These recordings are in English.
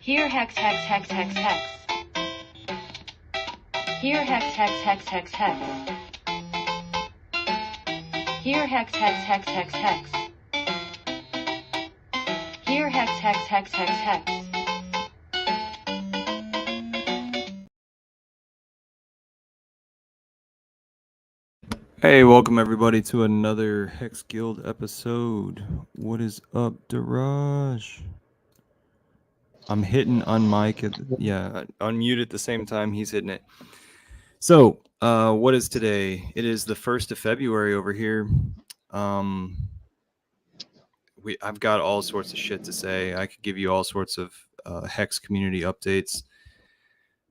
Here hex hex hex hex hex. Here hex hex hex hex hex. Here hex hex hex hex hex. Here hex hex hex hex hex. Hey, welcome everybody to another Hex Guild episode. What is up, Daraj? I'm hitting unmic unmute at the same time he's hitting it. So, what is today? It is the 1st of February over here. I've got all sorts of shit to say. I could give you all sorts of Hex community updates.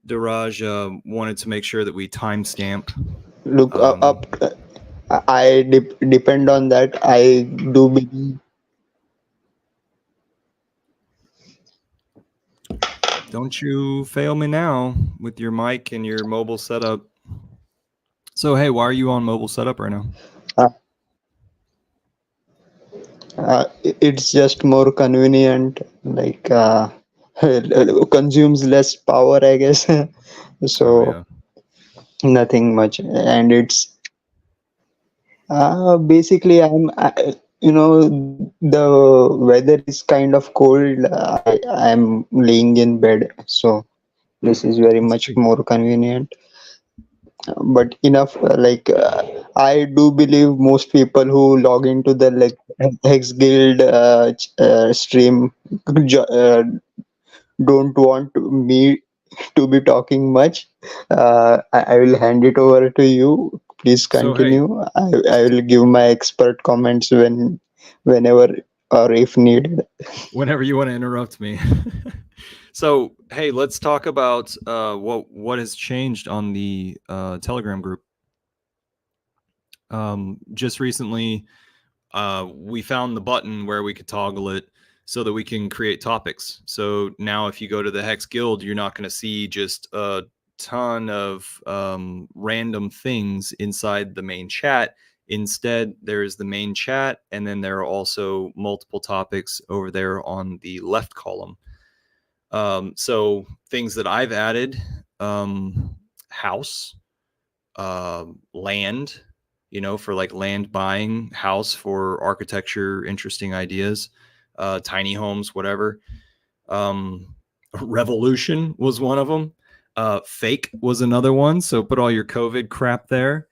Daraj wanted to make sure that we timestamp. Look up. I depend on that. I do believe. Don't you fail me now with your mic and your mobile setup. So, hey, why are you on mobile setup right now? It's just more convenient. Like consumes less power, I guess. So Oh, yeah. nothing much, and it's basically the weather is kind of cold. I'm laying in bed, so this is very much more convenient. But enough, I do believe most people who log into the Hex Guild stream jo- uh, don't want me to be talking much. I will hand it over to you. Please So, hey, continue. I will give my expert comments whenever or if needed. whenever you want to interrupt me. So, hey, let's talk about what has changed on the Telegram group. Just recently, we found the button where we could toggle it so that we can create topics. So now if you go to the Hex Guild, you're not going to see just a ton of random things inside the main chat. Instead, there is the main chat, and then there are also multiple topics over there on the left column. So things that I've added, house, land, for like land buying, house for architecture, interesting ideas, tiny homes, whatever. Revolution was one of them. Fake was another one. So put all your COVID crap there.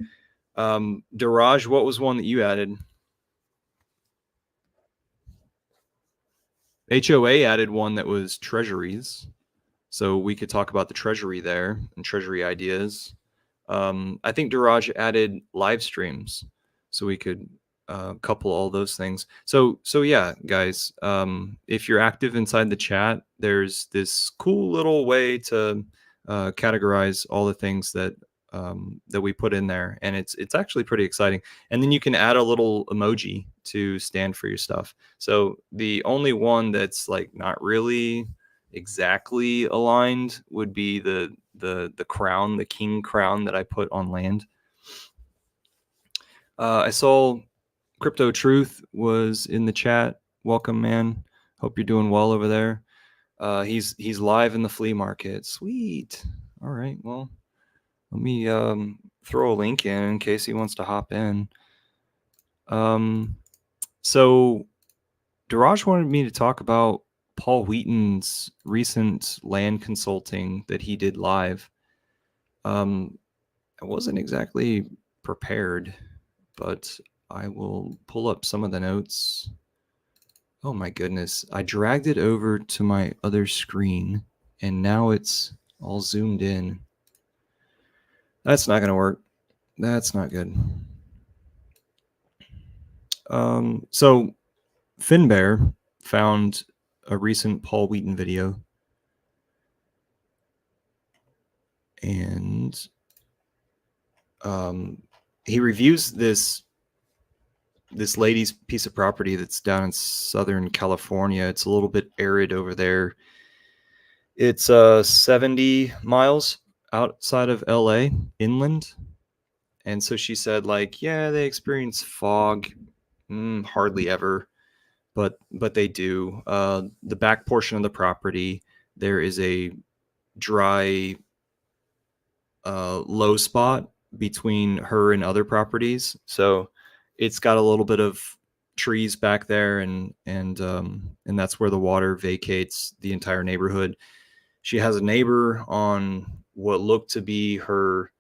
Daraj, what was one that you added? HOA added one that was treasuries. So we could talk about the treasury there and treasury ideas. I think Daraj added live streams, so we could couple all those things. So yeah, guys, if you're active inside the chat, there's this cool little way to categorize all the things that we put in there, and it's actually pretty exciting. And then you can add a little emoji to stand for your stuff. So the only one that's like not really exactly aligned would be the crown, the king crown that I put on land. I saw Crypto Truth was in the chat. Welcome, man. Hope you're doing well over there. He's live in the flea market. Sweet. All right. Well, let me throw a link in case he wants to hop in. So Daraj wanted me to talk about Paul Wheaton's recent land consulting that he did live. I wasn't exactly prepared, but I will pull up some of the notes. Oh my goodness. I dragged it over to my other screen and now it's all zoomed in. That's not going to work. That's not good. So Finbear found a recent Paul Wheaton video, and he reviews this lady's piece of property that's down in Southern California. It's a little bit arid over there. It's 70 miles outside of LA, inland. And so she said, like, yeah, they experience fog, hardly ever, but they do. The back portion of the property, there is a dry low spot between her and other properties. So it's got a little bit of trees back there, and that's where the water vacates the entire neighborhood. She has a neighbor on what looked to be her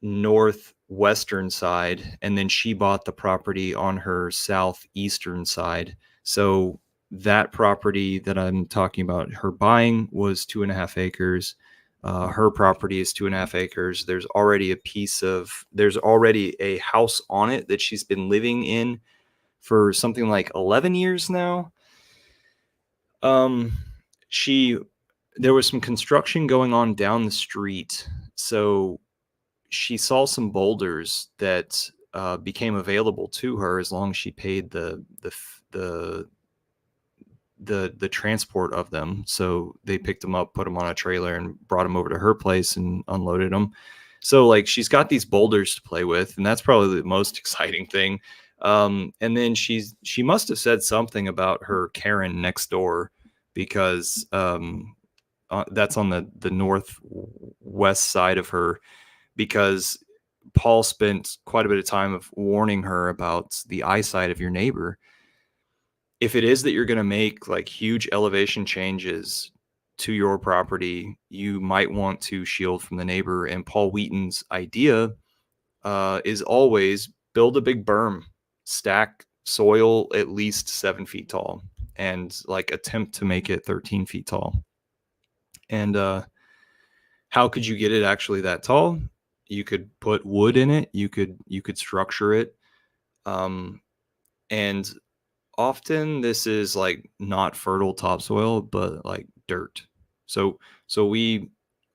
northwestern side, and then she bought the property on her southeastern side. So that property that I'm talking about, her buying, was 2.5 acres. Her property is 2.5 acres. There's already a house on it that she's been living in for something like 11 years now. There was some construction going on down the street, so she saw some boulders that became available to her as long as she paid the transport of them. So they picked them up, put them on a trailer, and brought them over to her place and unloaded them. So like she's got these boulders to play with, and that's probably the most exciting thing. And then she must have said something about her Karen next door, because that's on the northwest side of her, because Paul spent quite a bit of time of warning her about the eyesight of your neighbor. If it is that you're going to make like huge elevation changes to your property, you might want to shield from the neighbor. And Paul Wheaton's idea is always build a big berm, stack soil at least 7 feet tall, and like attempt to make it 13 feet tall. And how could you get it actually that tall? You could put wood in it. You could structure it. And often this is like not fertile topsoil, but like dirt. So we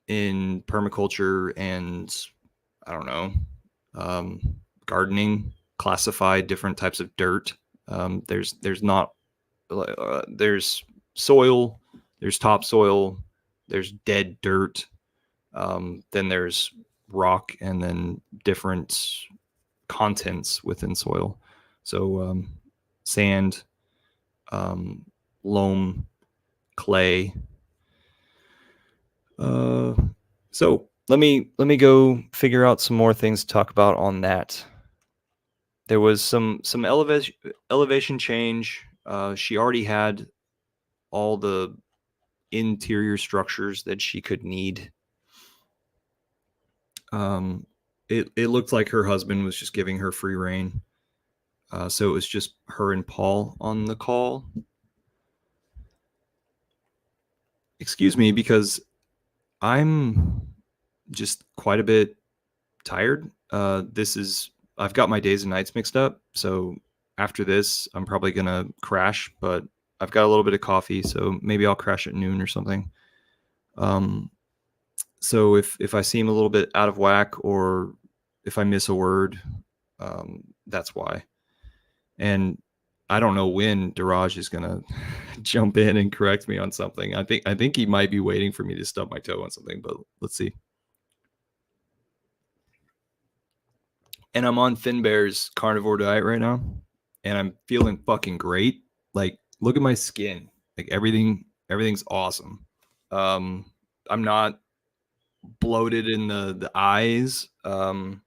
in permaculture and I don't know, gardening, classify different types of dirt. There's soil, there's topsoil, there's dead dirt. Then there's rock, and then different contents within soil. So sand, loam, clay. So let me go figure out some more things to talk about on that. There was some elevation change. She already had all the interior structures that she could need. It looked like her husband was just giving her free rein. So it was just her and Paul on the call. Excuse me, because I'm just quite a bit tired. I've got my days and nights mixed up. So after this, I'm probably going to crash, but I've got a little bit of coffee, so maybe I'll crash at noon or something. So if I seem a little bit out of whack, or if I miss a word, that's why. And I don't know when Duraj is gonna jump in and correct me on something. I think he might be waiting for me to stub my toe on something, but let's see. And I'm on Thin Bear's carnivore diet right now, and I'm feeling fucking great. Like, look at my skin. Like everything's awesome. I'm not bloated in the eyes. I'm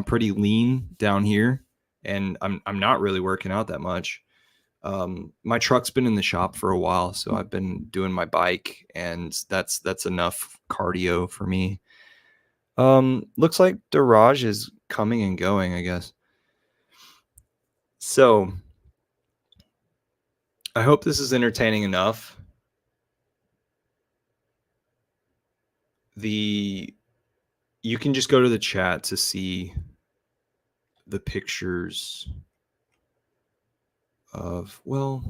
pretty lean down here, and I'm not really working out that much. My truck's been in the shop for a while, so I've been doing my bike, and that's enough cardio for me. Looks like Duraj is coming and going, I guess. So I hope this is entertaining enough. You can just go to the chat to see the pictures of, well,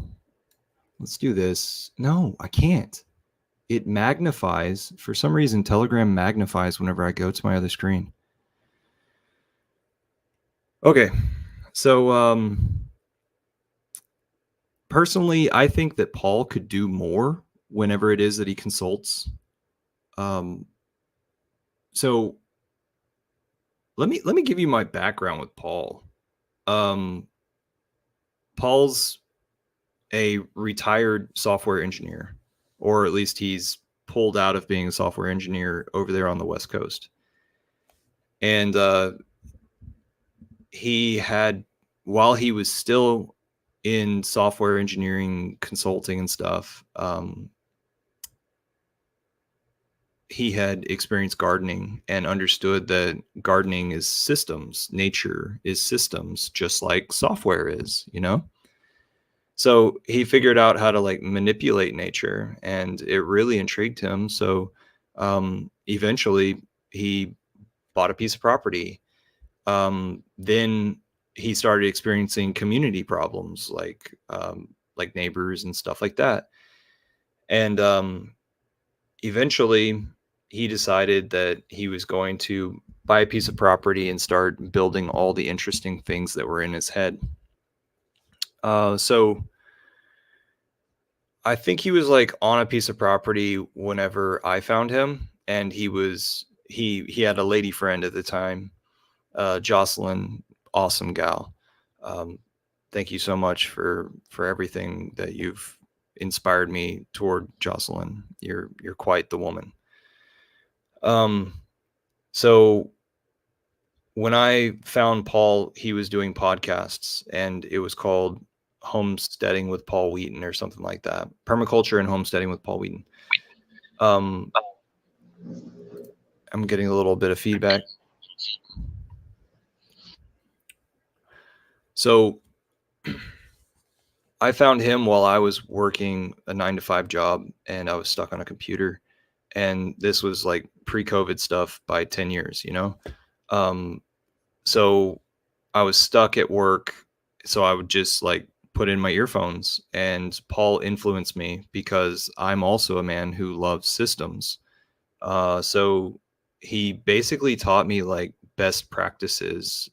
let's do this. No, I can't. It magnifies. For some reason, Telegram magnifies whenever I go to my other screen. Okay. So personally, I think that Paul could do more whenever it is that he consults. So let me give you my background with Paul. Paul's a retired software engineer. or at least he's pulled out of being a software engineer over there on the West Coast. And he had, while he was still in software engineering consulting and stuff, he had experienced gardening and understood that gardening is systems. Nature is systems, just like software is, you know? So he figured out how to like manipulate nature, and it really intrigued him. So eventually he bought a piece of property. Then he started experiencing community problems like neighbors and stuff like that. And eventually he decided that he was going to buy a piece of property and start building all the interesting things that were in his head. So I think he was like on a piece of property whenever I found him, and he had a lady friend at the time, Jocelyn, awesome gal. Thank you so much for everything that you've inspired me toward, Jocelyn. You're quite the woman. So when I found Paul, he was doing podcasts, and it was called Homesteading with Paul Wheaton or something like that. Permaculture and Homesteading with Paul Wheaton. I'm getting a little bit of feedback. So I found him while I was working a 9-to-5 job, and I was stuck on a computer. And this was like pre-COVID stuff by 10 years, you know? So I was stuck at work. So I would just like put in my earphones, and Paul influenced me because I'm also a man who loves systems. So he basically taught me like best practices.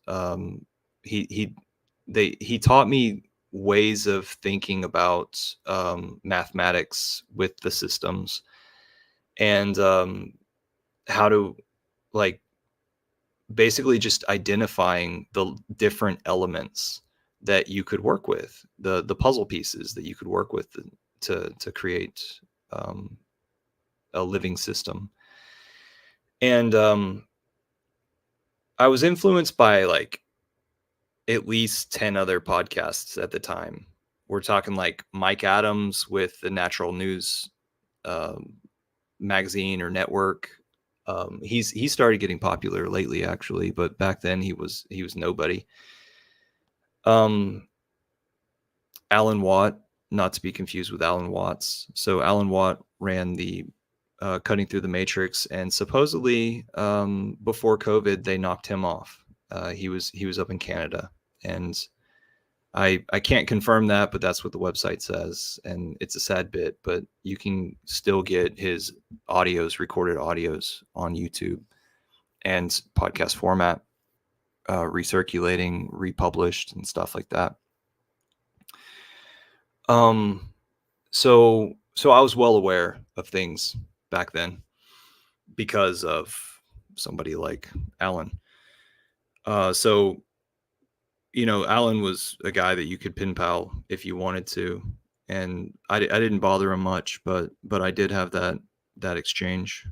He taught me ways of thinking about mathematics with the systems, and how to like basically just identifying the different elements that you could work with, the puzzle pieces that you could work with to create a living system. And I was influenced by like at least 10 other podcasts at the time. We're talking like Mike Adams with the Natural News magazine or network. He started getting popular lately, actually, but back then he was nobody. Alan Watt, not to be confused with Alan Watts. So Alan Watt ran the Cutting Through the Matrix, and supposedly before COVID they knocked him off. He was up in Canada, and I can't confirm that, but that's what the website says, and it's a sad bit, but you can still get his recorded audios on YouTube and podcast format, recirculating, republished, and stuff like that. So I was well aware of things back then because of somebody like Alan. So you know, Alan was a guy that you could pen pal if you wanted to, and I didn't bother him much, but I did have that exchange.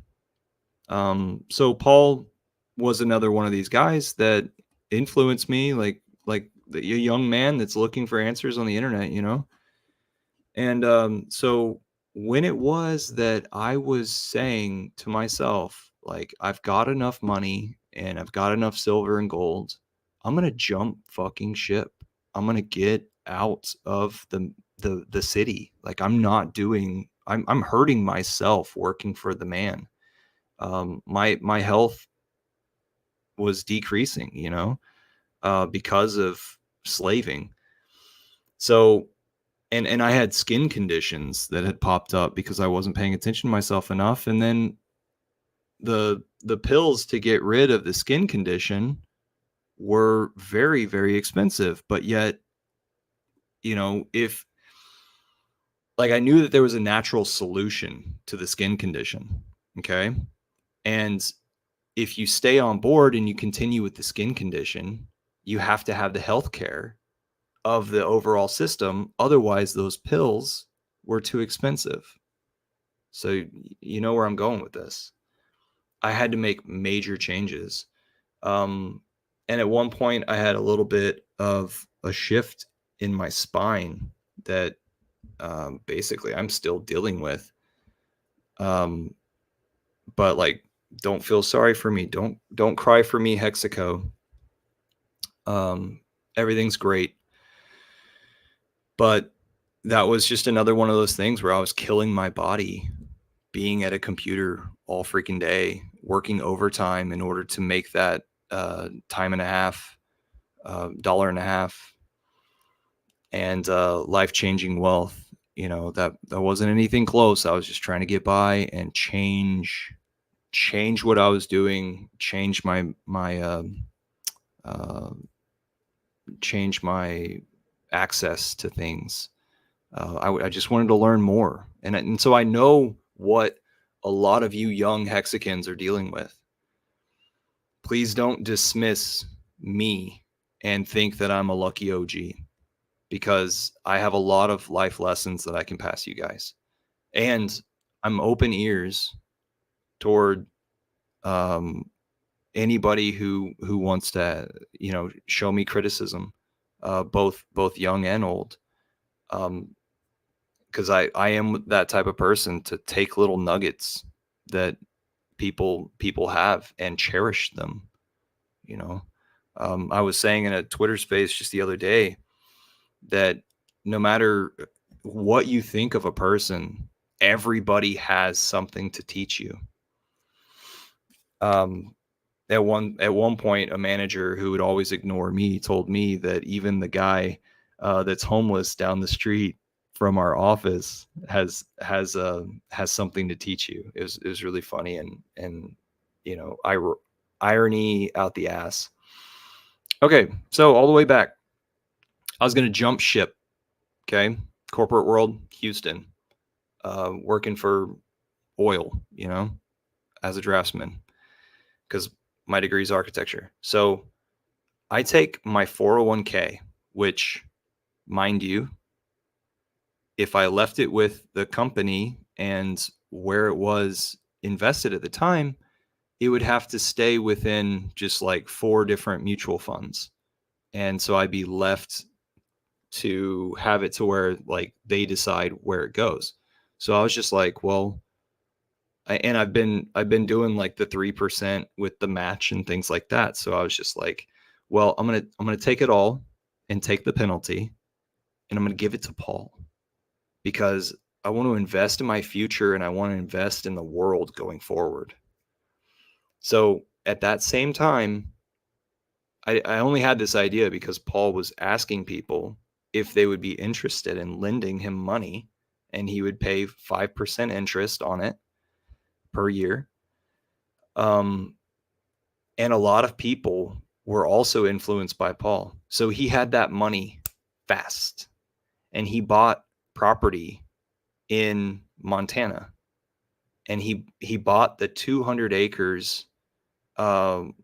So Paul was another one of these guys that influenced me, like a young man that's looking for answers on the internet, you know. And so when it was that I was saying to myself, like, I've got enough money and I've got enough silver and gold, I'm gonna jump fucking ship. I'm gonna get out of the city. Like, I'm hurting myself working for the man. My health was decreasing, you know, because of slaving. So and I had skin conditions that had popped up because I wasn't paying attention to myself enough. And then the pills to get rid of the skin condition were very, very expensive. But yet, you know, if like I knew that there was a natural solution to the skin condition. Okay. And if you stay on board and you continue with the skin condition, you have to have the health care of the overall system. Otherwise, those pills were too expensive. So you know where I'm going with this. I had to make major changes. And at one point, I had a little bit of a shift in my spine that basically I'm still dealing with. Um, but like, don't feel sorry for me. Don't cry for me, Hexaco. Everything's great. But that was just another one of those things where I was killing my body, being at a computer all freaking day, working overtime in order to make that time and a half, $1.50, and life-changing wealth. You know, that wasn't anything close. I was just trying to get by and change what I was doing, change uh, change my access to things. I just wanted to learn more, and so I know what a lot of you young Hexicans are dealing with. Please don't dismiss me and think that I'm a lucky OG, because I have a lot of life lessons that I can pass you guys, and I'm open ears toward um, anybody who wants to, show me criticism, both young and old. Because I am that type of person to take little nuggets that people have and cherish them. You know, I was saying in a Twitter space just the other day that no matter what you think of a person, everybody has something to teach you. Um, at one point, a manager who would always ignore me told me that even the guy that's homeless down the street from our office has something to teach you. It was really funny, and irony out the ass. Okay, so all the way back, I was going to jump ship. Okay, corporate world, Houston, working for oil, as a draftsman, because my degree is architecture. So I take my 401k, which, mind you, if I left it with the company and where it was invested at the time, it would have to stay within just like 4 different mutual funds. And so I'd be left to have it to where like they decide where it goes. So I was just like, well, and I've been doing like the 3% with the match and things like that. So I was just like, well, I'm gonna take it all and take the penalty, and I'm gonna give it to Paul, because I want to invest in my future and I want to invest in the world going forward. So at that same time, I only had this idea because Paul was asking people if they would be interested in lending him money, and he would pay 5% interest on it per year. Um, and a lot of people were also influenced by Paul. So he had that money fast, and he bought property in Montana, and he bought the 200 acres. Um,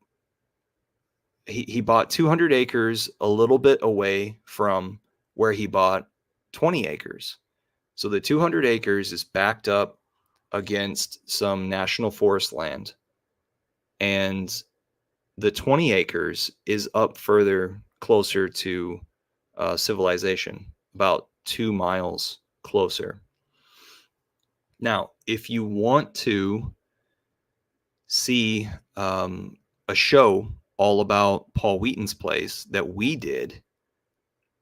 he bought 200 acres a little bit away from where he bought 20 acres. So the 200 acres is backed up against some national forest land, and the 20 acres is up further, closer to civilization, about 2 miles closer. Now, if you want to see a show all about Paul Wheaton's place that we did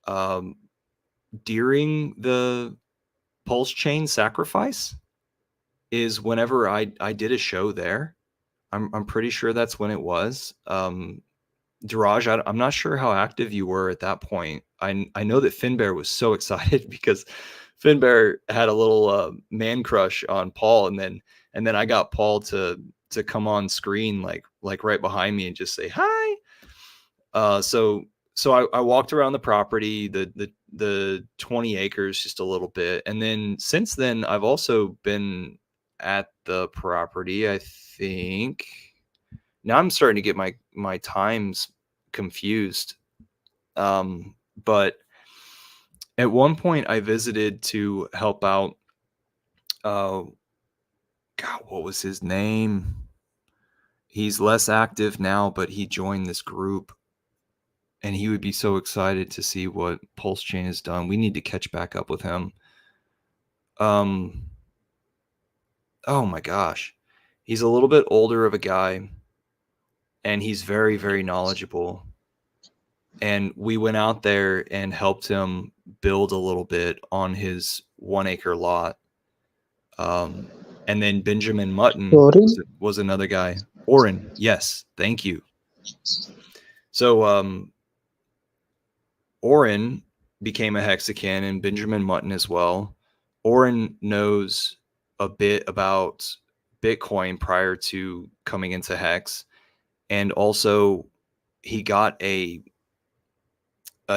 um, during the Pulse Chain sacrifice, is whenever I did a show there. I'm pretty sure that's when it was. Diraj, I'm not sure how active you were at that point. I know that Finbear was so excited because Finbear had a little man crush on Paul, and then I got Paul to come on screen like right behind me and just say hi. So I walked around the property, the 20 acres, just a little bit, and then since then I've also been at the property. I think now I'm starting to get my times confused. But at one point I visited to help out God, what was his name? He's less active now, but he joined this group, and he would be so excited to see what Pulse Chain has done. We need to catch back up with him. Oh my gosh. He's a little bit older of a guy, and he's very, very knowledgeable. And we went out there and helped him build a little bit on his 1 acre lot. And then Benjamin Mutton Sorry. was another guy. Oren, yes, thank you. So Oren became a Hexacan, and Benjamin Mutton as well. Oren knows a bit about Bitcoin prior to coming into Hex, and also he got a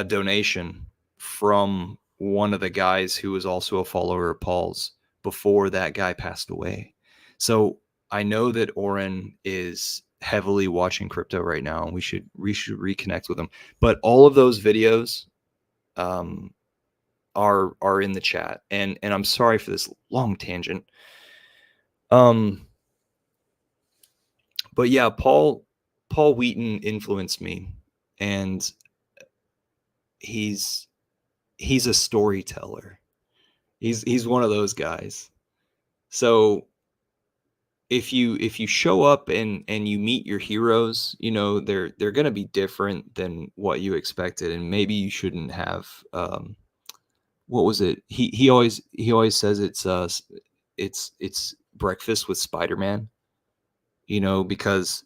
donation from one of the guys who was also a follower of Paul's before that guy passed away. So I know that Oren is heavily watching crypto right now, and we should reconnect with him. But all of those videos are in the chat, and I'm sorry for this long tangent. But yeah, Paul Wheaton influenced me, and he's a storyteller. He's one of those guys. So if you show up and you meet your heroes, you know, they're going to be different than what you expected, and maybe you shouldn't have what was it? He always says it's breakfast with Spider-Man, you know, because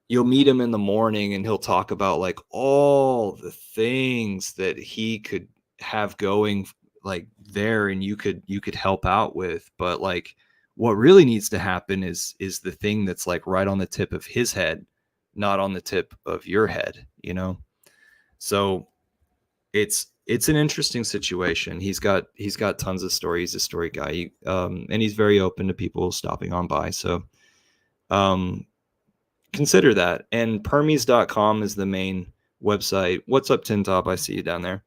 you'll meet him in the morning and he'll talk about like all the things that he could have going like there, and you could help out with, but like what really needs to happen is the thing that's like right on the tip of his head, not on the tip of your head, you know. So it's an interesting situation. He's got tons of stories. He's a story guy, and he's very open to people stopping on by. So consider that. And Permies.com is the main website. What's up, Tin Top? I see you down there.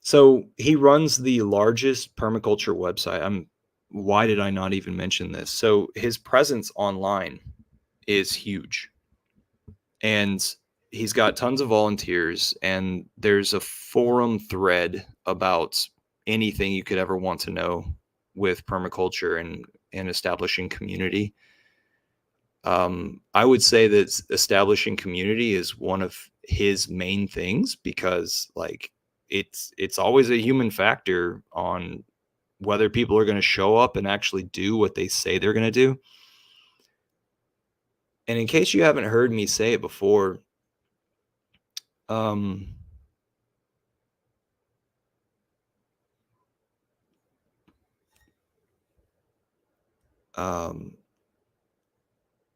So he runs the largest permaculture website. Why did I not even mention this? So his presence online is huge, and he's got tons of volunteers, and there's a forum thread about anything you could ever want to know with permaculture and establishing community. I would say that establishing community is one of his main things, because like it's always a human factor on whether people are going to show up and actually do what they say they're going to do. And in case you haven't heard me say it before,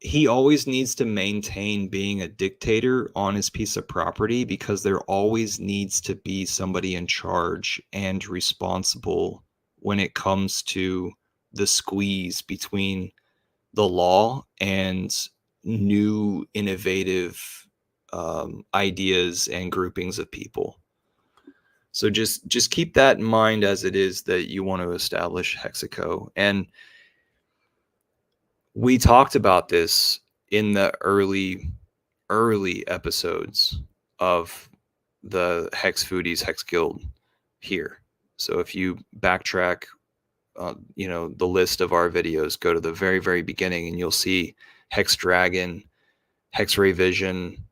he always needs to maintain being a dictator on his piece of property, because there always needs to be somebody in charge and responsible when it comes to the squeeze between the law and new innovative ideas and groupings of people. So just keep that in mind as it is that you want to establish Hexaco. And we talked about this in the early episodes of the Hex Foodies Hex Guild here. So if you backtrack, you know, the list of our videos, go to the very, very beginning, and you'll see Hex Dragon, Hex Ray Vision,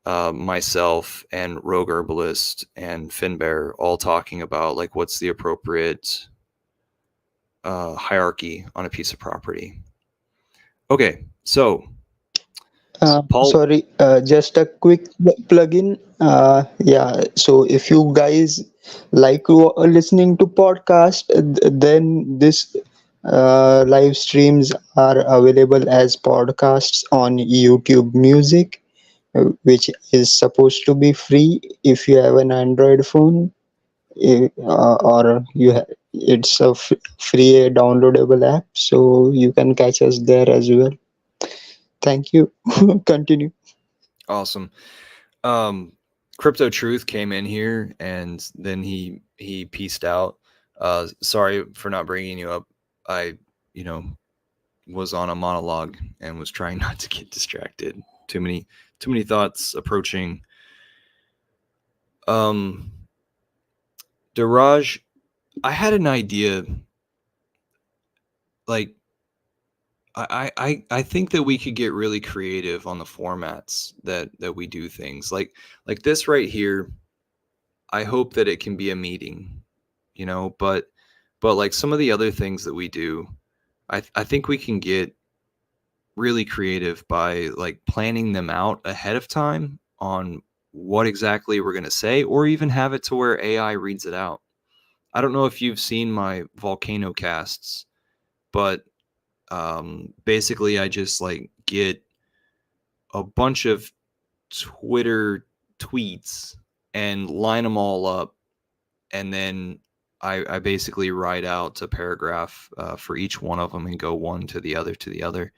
myself, and Rogue Herbalist and Finbear all talking about like what's the appropriate hierarchy on a piece of property. Okay, so Paul, Sorry, just a quick plug-in. Yeah, so if you guys like listening to podcast, then this live streams are available as podcasts on YouTube Music, which is supposed to be free if you have an Android phone, or it's a free downloadable app, so you can catch us there as well. Thank you. Continue. awesome. Crypto Truth came in here, and then he pieced out. Sorry for not bringing you up. I, you know, was on a monologue and was trying not to get distracted. Too many thoughts approaching. Um, Daraj, I had an idea. Like, I think that we could get really creative on the formats that we do things like this right here. I hope that it can be a meeting, but like some of the other things that we do, I think we can get really creative by like planning them out ahead of time on what exactly we're going to say, or even have it to where AI reads it out. I don't know if you've seen my volcano casts, but basically I just like get a bunch of Twitter tweets and line them all up, and then I basically write out a paragraph for each one of them and go one to the other to the other.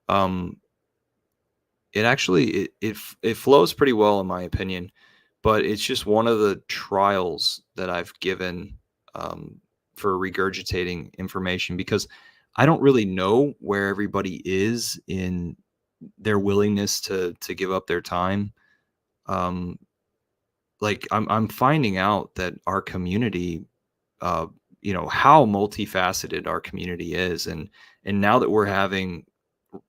Um, it actually it flows pretty well in my opinion, but it's just one of the trials that I've given for regurgitating information, because I don't really know where everybody is in their willingness to give up their time. Um, like I'm finding out that our community, uh, how multifaceted our community is, and now that we're having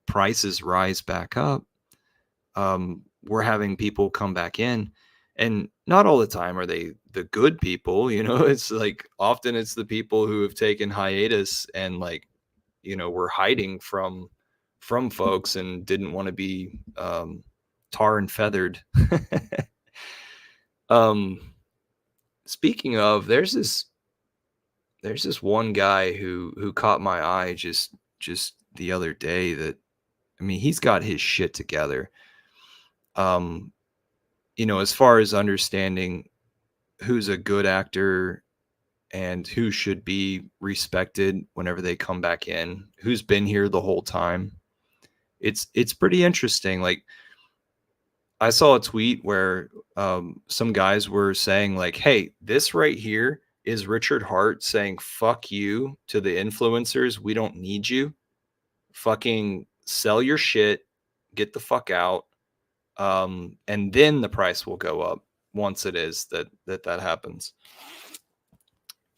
prices rise back up, we're having people come back in, and not all the time are they the good people. It's like often it's the people who have taken hiatus and like were hiding from folks and didn't want to be tar and feathered. um Speaking of, there's this one guy who caught my eye just the other day. That, I mean, he's got his shit together. um as far as understanding who's a good actor and who should be respected whenever they come back in, who's been here the whole time. It's pretty interesting. Like, I saw a tweet where some guys were saying like, "Hey, this right here is Richard Hart saying fuck you to the influencers. We don't need you. Fucking sell your shit, get the fuck out, and then the price will go up once it is that happens."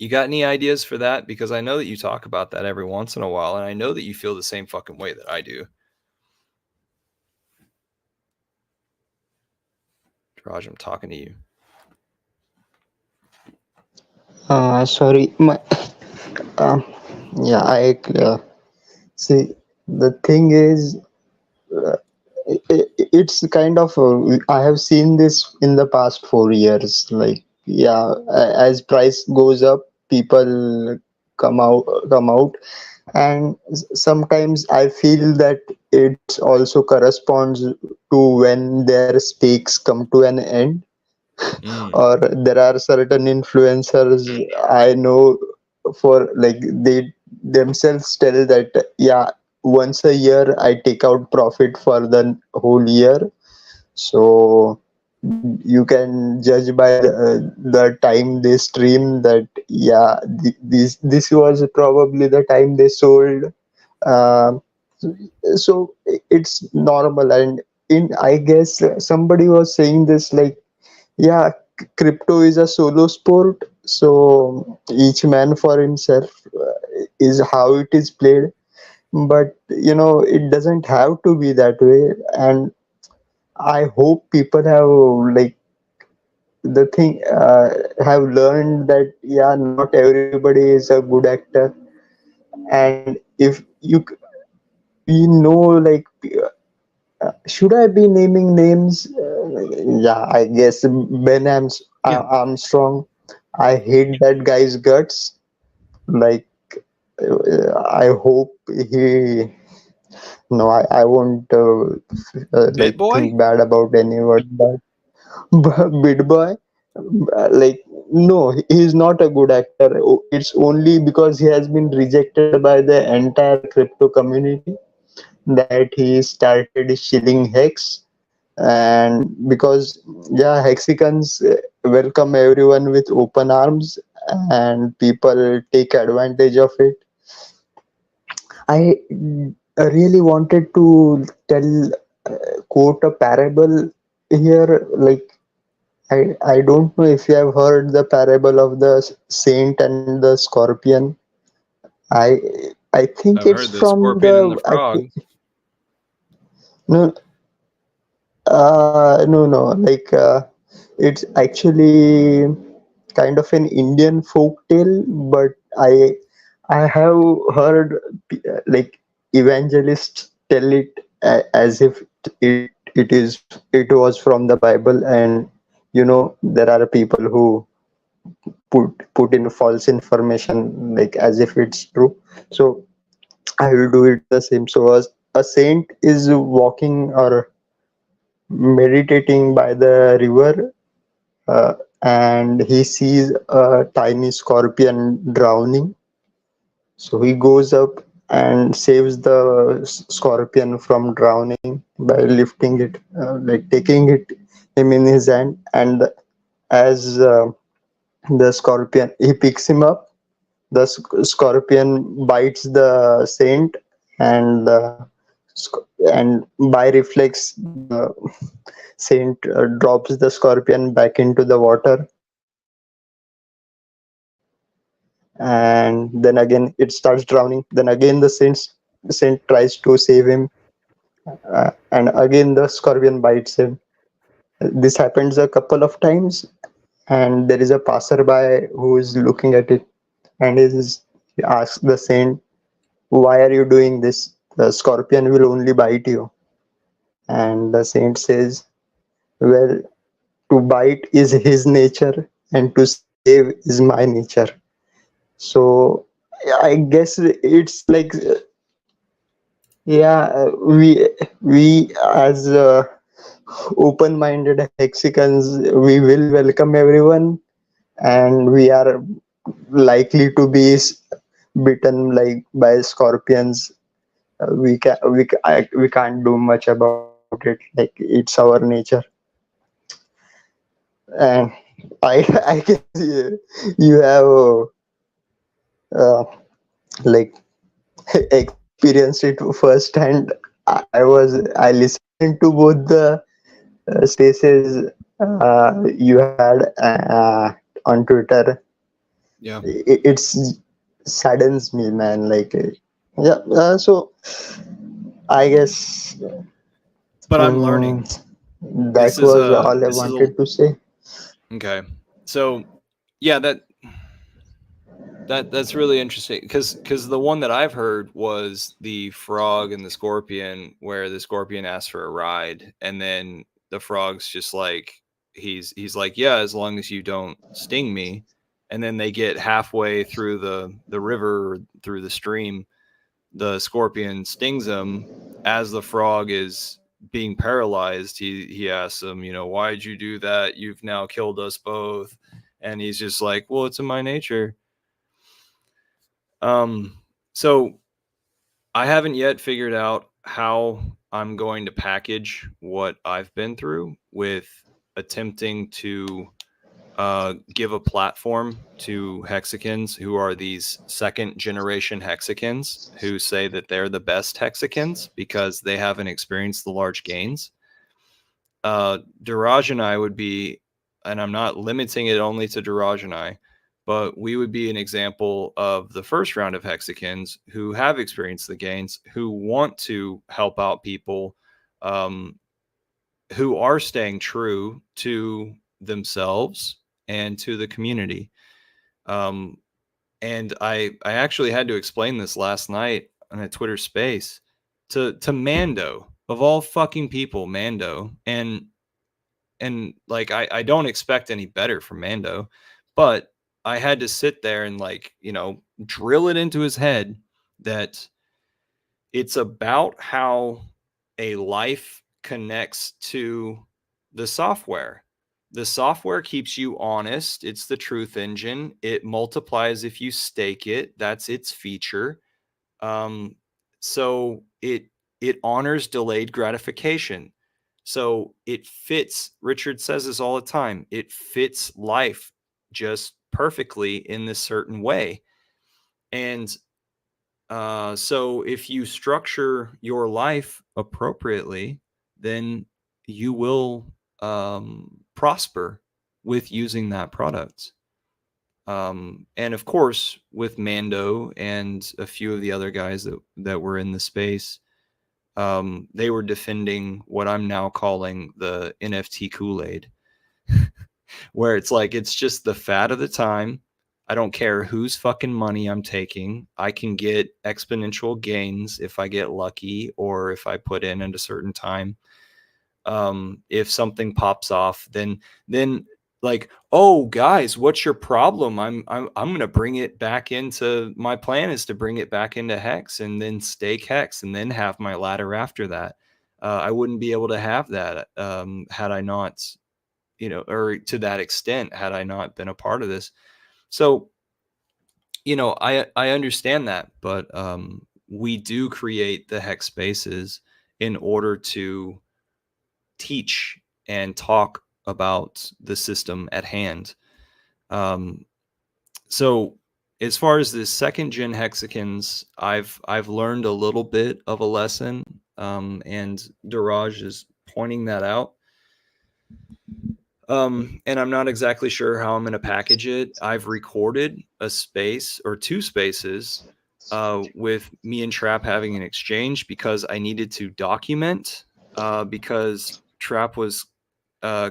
You got any ideas for that? Because I know that you talk about that every once in a while, and I know that you feel the same fucking way that I do. Raj, I'm talking to you. Sorry, uh, yeah, see. The thing is, it's kind of I have seen this in the past 4 years. Like, yeah, as price goes up, people come out, and sometimes I feel that it's also corresponds to when their stakes come to an end. Or there are certain influencers I know, for like, they themselves tell that, yeah, once a year I take out profit for the whole year. So you can judge by the time they stream that, yeah, this was probably the time they sold. um, so it's normal. And in, I guess, somebody was saying this, like, yeah, crypto is a solo sport, so each man for himself is how it is played. But it doesn't have to be that way. And I hope people have, like, the thing have learned that, yeah, not everybody is a good actor. And if like, should I be naming names? Yeah, I guess Yeah. Armstrong. I hate that guy's guts. Like, I hope he. No, I won't Bit like boy? think bad about anyone. But Bid Boy, like, no, he's not a good actor. It's only because he has been rejected by the entire crypto community that he started shilling Hex. And because, yeah, Hexicans welcome everyone with open arms. and people take advantage of it. I really wanted to tell, quote a parable here. Like, I don't know if you have heard the parable of the saint and the scorpion. I I think I've it's heard the from scorpion and the the frog. no, no, like, it's actually kind of an Indian folk tale, but I have heard like evangelists tell it as if it was from the Bible, and there are people who put in false information like as if it's true. So I will do it the same. So as a saint is walking or meditating by the river, and he sees a tiny scorpion drowning. So he goes up and saves the scorpion from drowning by lifting it, like taking it him in his hand. And as the scorpion, he picks him up, the scorpion bites the saint, and and by reflex, the saint drops the scorpion back into the water, and then again it starts drowning. Then again the saint tries to save him, and again the scorpion bites him. This happens a couple of times, and there is a passerby who is looking at it, and he asks the saint, "Why are you doing this? The scorpion will only bite you." And the saint says, "Well, to bite is his nature, and to save is my nature." So I guess it's like, yeah, we as open-minded Hexicans, we will welcome everyone, and we are likely to be bitten like by scorpions. We can't do much about it. Like, it's our nature. And I guess you have like experienced it firsthand. I listened to both the spaces you had on Twitter. Yeah, It's saddens me, man. Like, yeah. So I guess but I'm um, learning. that was all I This is a wanted to say. okay. So yeah, that's really interesting because the one that I've heard was the frog and the scorpion, where the scorpion asks for a ride, and then the frog's just like he's like, yeah, as long as you don't sting me. And then they get halfway through the river or through the stream, the scorpion stings him. As the frog is being paralyzed, he asks him, why'd you do that? You've now killed us both. And he's just like, well, it's in my nature. So I haven't yet figured out how I'm going to package what I've been through with attempting to give a platform to Hexicans who are these second generation Hexicans who say that they're the best Hexicans because they haven't experienced the large gains. Duraj and I would be, and I'm not limiting it only to Duraj and I, but we would be an example of the first round of Hexicans who have experienced the gains, who want to help out people, um, who are staying true to themselves and to the community. Um, and I actually had to explain this last night on a Twitter space to Mando, of all fucking people, Mando. And like I don't expect any better from Mando, but I had to sit there and drill it into his head that it's about how a life connects to the software. The software keeps you honest. It's the truth engine. It multiplies if you stake it. That's its feature. Um, so it honors delayed gratification. So it fits. Richard says this all the time. It fits life just perfectly in this certain way. And so if you structure your life appropriately, then you will prosper with using that product. And of course, with Mando and a few of the other guys that were in the space, they were defending what I'm now calling the NFT Kool-Aid, where it's like it's just the fad of the time. I don't care whose fucking money I'm taking. I can get exponential gains if I get lucky or if I put in at a certain time. If something pops off, then like, oh guys, what's your problem? I'm gonna bring it back into my plan is to bring it back into Hex and then stake Hex and then have my ladder after that. I wouldn't be able to have that had I not, or to that extent had I not been a part of this. So, I understand that, but we do create the Hex spaces in order to teach and talk about the system at hand. Um, so as far as the second gen hexagons, I've learned a little bit of a lesson, and Daraj is pointing that out. And I'm not exactly sure how I'm going to package it. I've recorded a space or two spaces with me and Trap having an exchange because I needed to document, because Trap was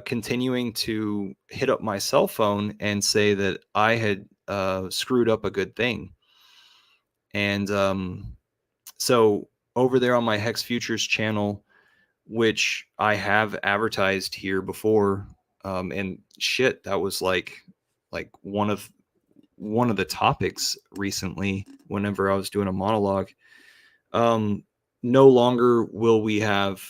continuing to hit up my cell phone and say that I had screwed up a good thing. And so over there on my Hex Futures channel, which I have advertised here before, and shit, that was like one of the topics recently whenever I was doing a monologue. No longer will we have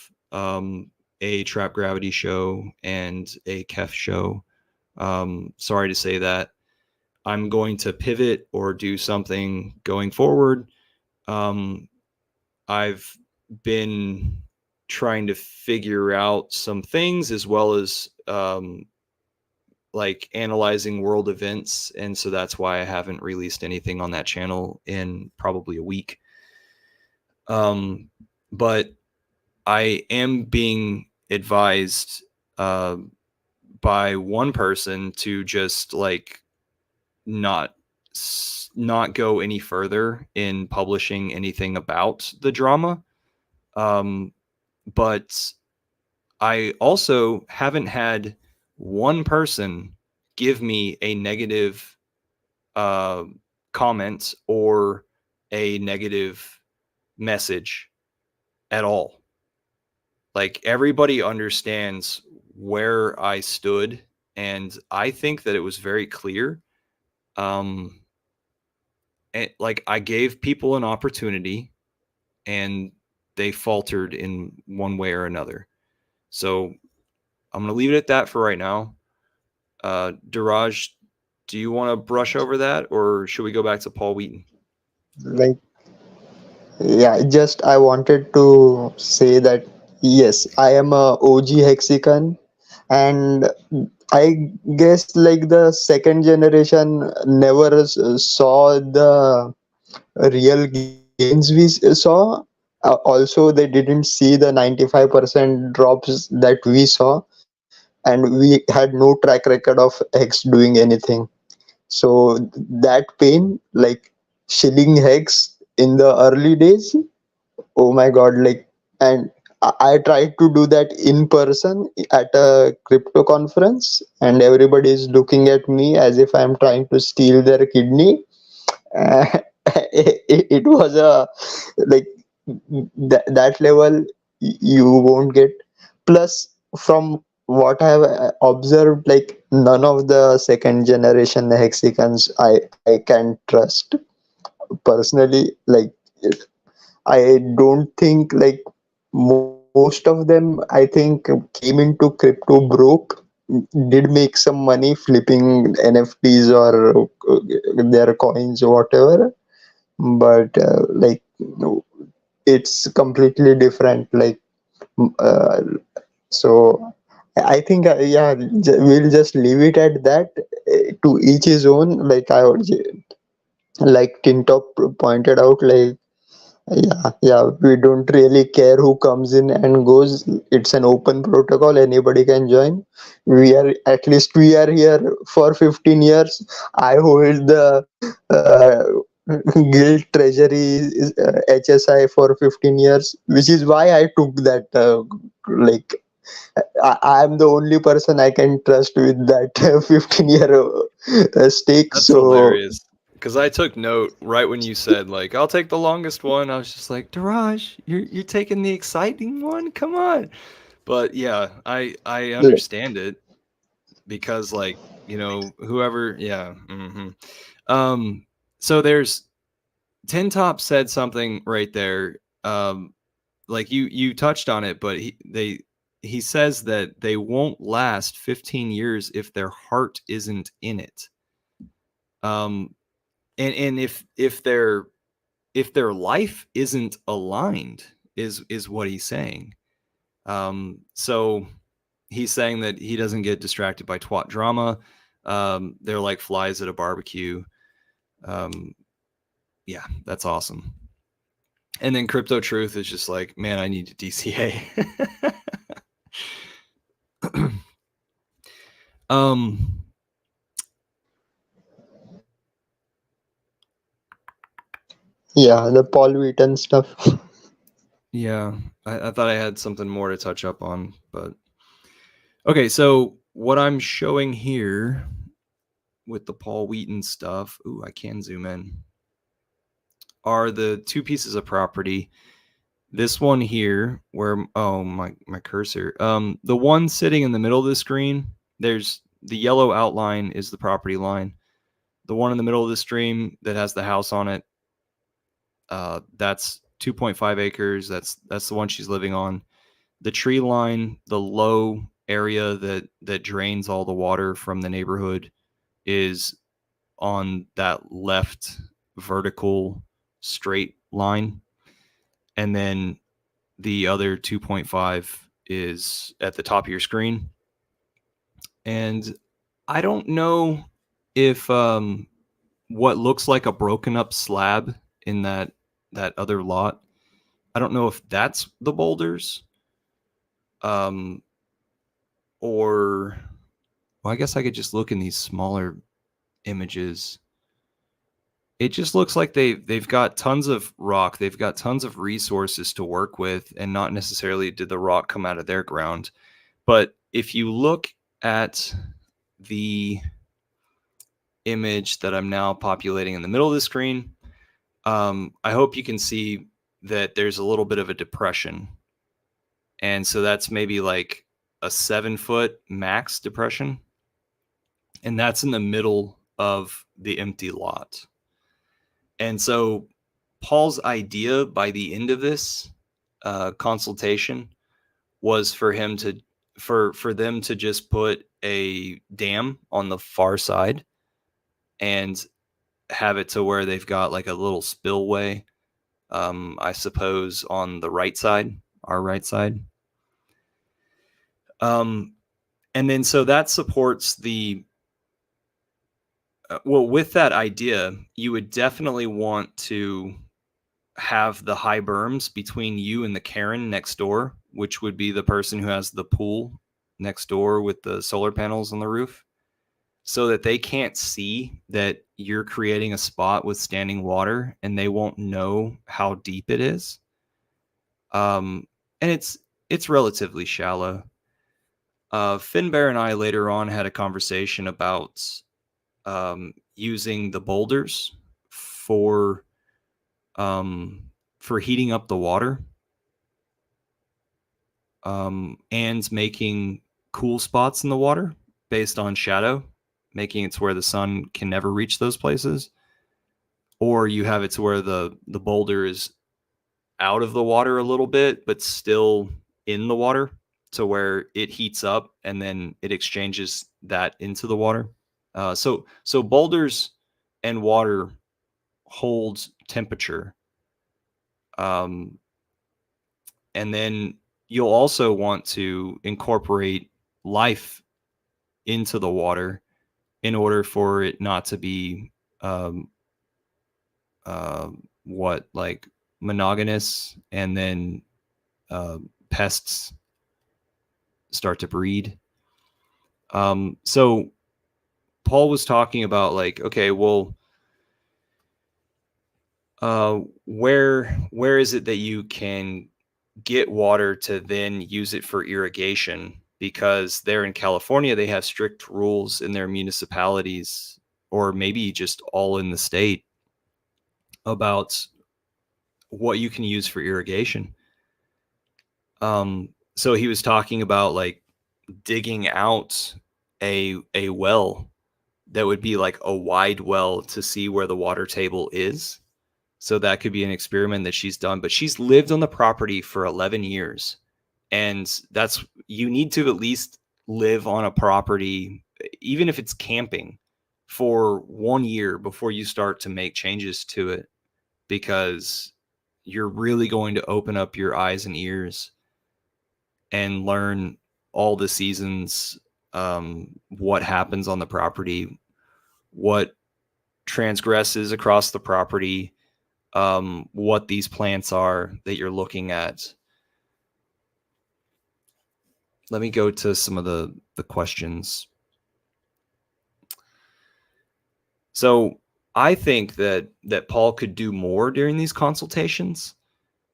a Trap Gravity show and a Kef show. Sorry to say that. I'm going to pivot or do something going forward. I've been trying to figure out some things as well as like analyzing world events, and so that's why I haven't released anything on that channel in probably a week. But I am being advised by one person to just like not go any further in publishing anything about the drama. But I also haven't had one person give me a negative uh, comment or a negative message at all. Like everybody understands where I stood, and I think that it was very clear. And like I gave people an opportunity, and they faltered in one way or another. So I'm gonna leave it at that for right now. Daraj, do you want to brush over that, or should we go back to Paul Wheaton? Like, yeah, just I wanted to say that yes, I am a OG Hexagon, and I guess like the second generation never saw the real gains we saw. Also, they didn't see the 95% drops that we saw, and we had no track record of Hex doing anything. So that pain, like shilling Hex in the early days, oh my god, like, and I tried to do that in person at a crypto conference, and everybody is looking at me as if I'm trying to steal their kidney. uh, it was a like that level you won't get. Plus, from what I have observed, like none of the second generation hexicans I can trust personally. Like I don't think like most of them I think came into crypto broke, did make some money flipping NFTs or their coins or whatever, but like it's completely different. Like uh, so I think yeah, we'll just leave it at that. To each his own. Like I would, like Tintop pointed out, like yeah, yeah, we don't really care who comes in and goes. It's an open protocol. Anybody can join. We are here for 15 years. I hold the guild treasury HSI for 15 years, which is why I took that. Like I am the only person I can trust with that 15-year stake. That's So hilarious. Because I took note right when you said, like, I'll take the longest one. I was just like, Daraj, you're taking the exciting one? Come on. But yeah, I understand it because, like, whoever, yeah. So there's Tin Top said something right there. Like you touched on it, but he says that they won't last 15 years if their heart isn't in it. Um, and if their life isn't aligned is what he's saying. So he's saying that he doesn't get distracted by twat drama. They're like flies at a barbecue. Yeah, that's awesome. And then Crypto Truth is just like, man, I need a DCA. um yeah, the Paul Wheaton stuff. yeah, I thought I had something more to touch up on, but okay, so what I'm showing here with the Paul Wheaton stuff, ooh, I can zoom in, are the two pieces of property. This one here, where my cursor, the one sitting in the middle of the screen, there's the yellow outline is the property line. The one in the middle of the stream that has the house on it, that's 2.5 acres. That's the one she's living on. The tree line, the low area that drains all the water from the neighborhood, is on that left vertical straight line, and then the other 2.5 is at the top of your screen. And I don't know if what looks like a broken up slab in that other lot, I don't know if that's the boulders, or well, I guess I could just look in these smaller images. It just looks like they've got tons of rock, they've got tons of resources to work with, and not necessarily did the rock come out of their ground. But if you look at the image that I'm now populating in the middle of the screen, I hope you can see that there's a little bit of a depression. And so that's maybe like a 7-foot max depression. And that's in the middle of the empty lot. And so Paul's idea by the end of this consultation was for him to for them to just put a dam on the far side and have it to where they've got like a little spillway, I suppose, on the right side, our right side. And then so that supports the well, with that idea, you would definitely want to have the high berms between you and the Karen next door, which would be the person who has the pool next door with the solar panels on the roof, so that they can't see that you're creating a spot with standing water and they won't know how deep it is. And it's relatively shallow. Finbear and I later on had a conversation about using the boulders for heating up the water, and making cool spots in the water based on shadow, making it to where the sun can never reach those places, or you have it to where the boulder is out of the water a little bit but still in the water, to where it heats up and then it exchanges that into the water. So boulders and water hold temperature. And then you'll also want to incorporate life into the water in order for it not to be like monogamous, and then pests start to breed. So Paul was talking about like, okay, well, where is it that you can get water to then use it for irrigation? Because there in California, they have strict rules in their municipalities, or maybe just all in the state, about what you can use for irrigation. So he was talking about like digging out a well that would be like a wide well to see where the water table is. So that could be an experiment that she's done, but she's lived on the property for 11 years. And that's, you need to at least live on a property, even if it's camping, for 1 year before you start to make changes to it, because you're really going to open up your eyes and ears and learn all the seasons, what happens on the property, what transgresses across the property, what these plants are that you're looking at. Let me go to some of the questions. So I think that Paul could do more during these consultations.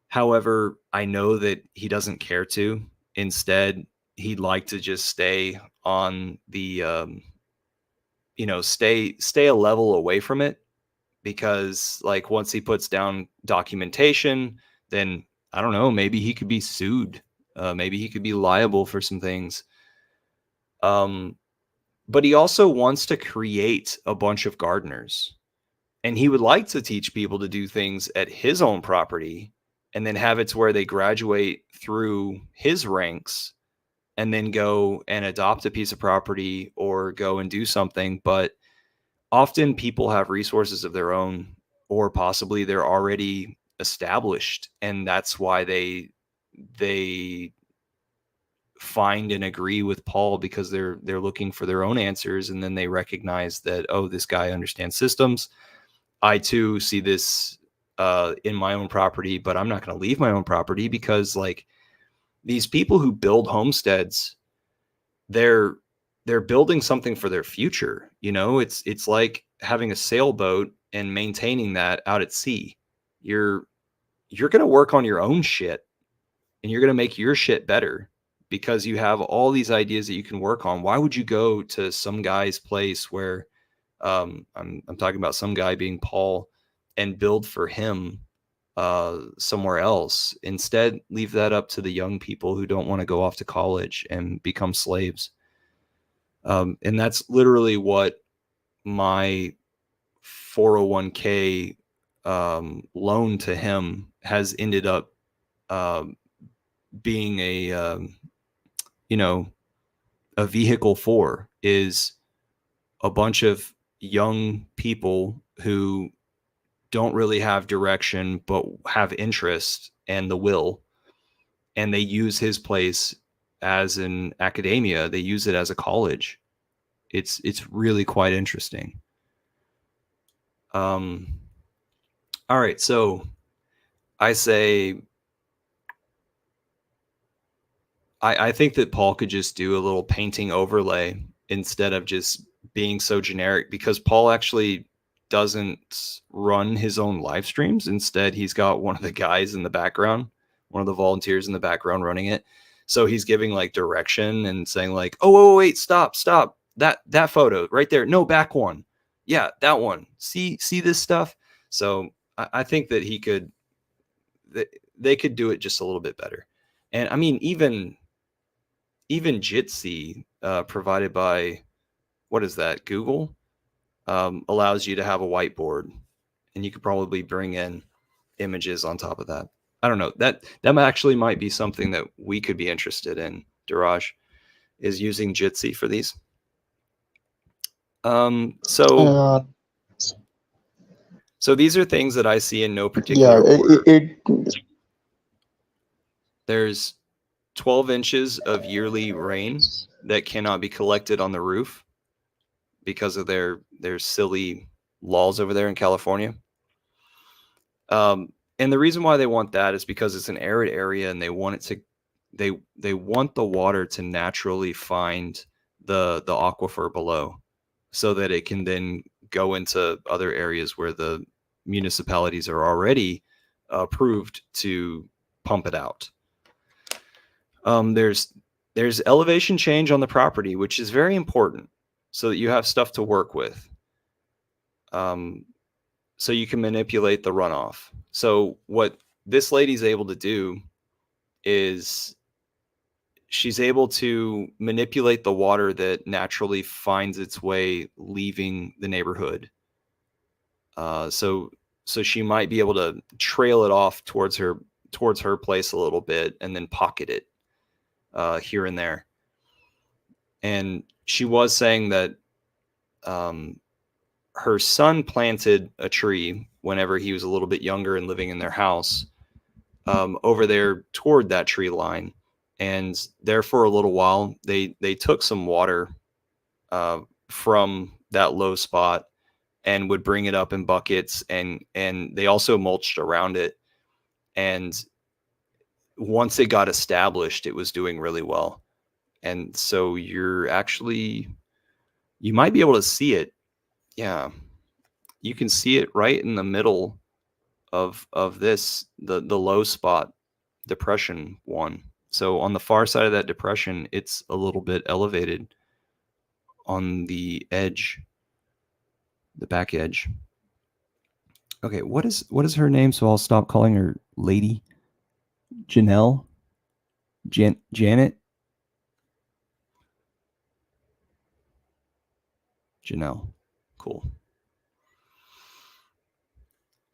However, I know that he doesn't care to. Instead, he'd like to just stay on the, stay a level away from it, because like once he puts down documentation, then I don't know, maybe he could be sued. Maybe he could be liable for some things. But he also wants to create a bunch of gardeners, and he would like to teach people to do things at his own property and then have it to where they graduate through his ranks and then go and adopt a piece of property or go and do something. But often people have resources of their own, or possibly they're already established, and that's why they find and agree with Paul, because they're looking for their own answers, and then they recognize that, oh, this guy understands systems. I too see this in my own property, but I'm not going to leave my own property, because like these people who build homesteads, they're building something for their future. You know, it's like having a sailboat and maintaining that out at sea. You're going to work on your own shit, and you're going to make your shit better because you have all these ideas that you can work on. Why would you go to some guy's place where I'm talking about some guy being Paul, and build for him somewhere else? Instead, leave that up to the young people who don't want to go off to college and become slaves. And that's literally what my 401k loan to him has ended up being a vehicle for, is a bunch of young people who don't really have direction but have interest and the will, and they use his place as an academia. They use it as a college. It's really quite interesting. All right, so I say I think that Paul could just do a little painting overlay instead of just being so generic, because Paul actually doesn't run his own live streams. Instead, he's got one of the guys in the background, one of the volunteers in the background running it. So he's giving like direction and saying like, oh, wait, stop. That photo right there. No, back one. Yeah, that one. See this stuff. So I think that they could do it just a little bit better. And I mean, even Jitsi, provided by, what is that, Google, allows you to have a whiteboard, and you could probably bring in images on top of that. I don't know, that actually might be something that we could be interested in, Duraj, is using Jitsi for these. So these are things that I see in no particular order. There's 12 inches of yearly rain that cannot be collected on the roof because of their silly laws over there in California. And the reason why they want that is because it's an arid area, and they want it to they want the water to naturally find the aquifer below, so that it can then go into other areas where the municipalities are already approved to pump it out. There's elevation change on the property, which is very important, so that you have stuff to work with. So you can manipulate the runoff. So what this lady's able to do is she's able to manipulate the water that naturally finds its way leaving the neighborhood. So she might be able to trail it off towards her place a little bit, and then pocket it here and there. And she was saying that her son planted a tree whenever he was a little bit younger and living in their house over there toward that tree line. And there for a little while, they took some water from that low spot and would bring it up in buckets, and they also mulched around it. And once it got established, it was doing really well. And so you might be able to see it. Yeah, you can see it right in the middle of this, the low spot depression one. So on the far side of that depression, it's a little bit elevated on the edge, the back edge. Okay, what is her name? So I'll stop calling her Lady. Janelle? Janet? Janelle. Cool.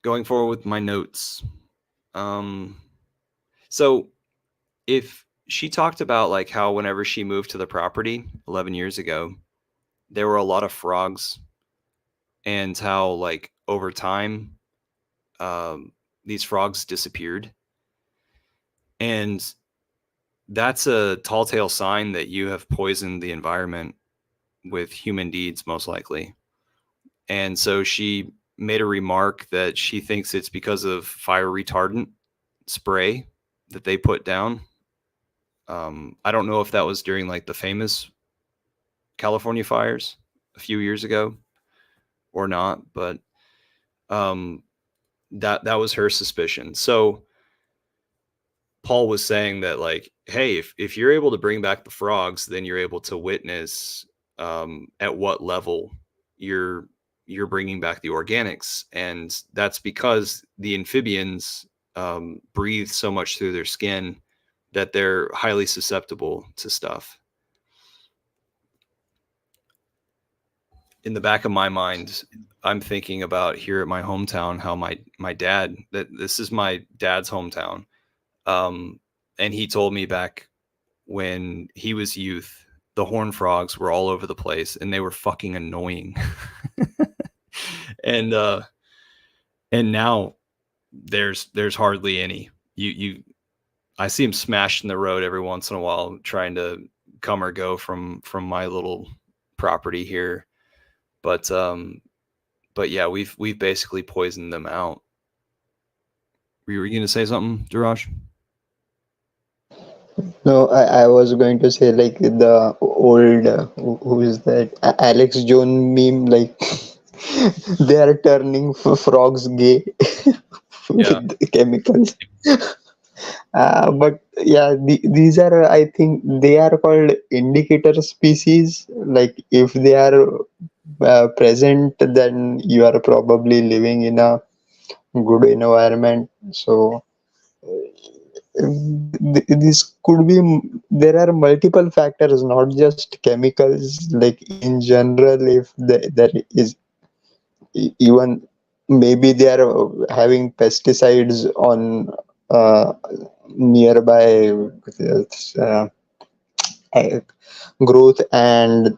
Going forward with my notes. So if she talked about like how whenever she moved to the property 11 years ago, there were a lot of frogs, and how like over time, these frogs disappeared. And that's a tall tale sign that you have poisoned the environment with human deeds, most likely. And so she made a remark that she thinks it's because of fire retardant spray that they put down. I don't know if that was during like the famous California fires a few years ago or not, but that was her suspicion. So Paul was saying that like, hey, if you're able to bring back the frogs, then you're able to witness at what level you're bringing back the organics. And that's because the amphibians breathe so much through their skin that they're highly susceptible to stuff. In the back of my mind, I'm thinking about here at my hometown, how my dad, that this is my dad's hometown. And he told me back when he was youth, the horned frogs were all over the place and they were fucking annoying. And now there's hardly any. I see him smashed in the road every once in a while, trying to come or go from my little property here. But yeah, we've basically poisoned them out. Were you going to say something, Duraj? No, I was going to say like the old who is that Alex Jones meme, like they are turning frogs gay Yeah. with the chemicals. But yeah, these are, I think they are called indicator species. Like if they are present, then you are probably living in a good environment. So this could be, there are multiple factors, not just chemicals. Like in general, if there is even maybe they are having pesticides on nearby uh, uh, growth, and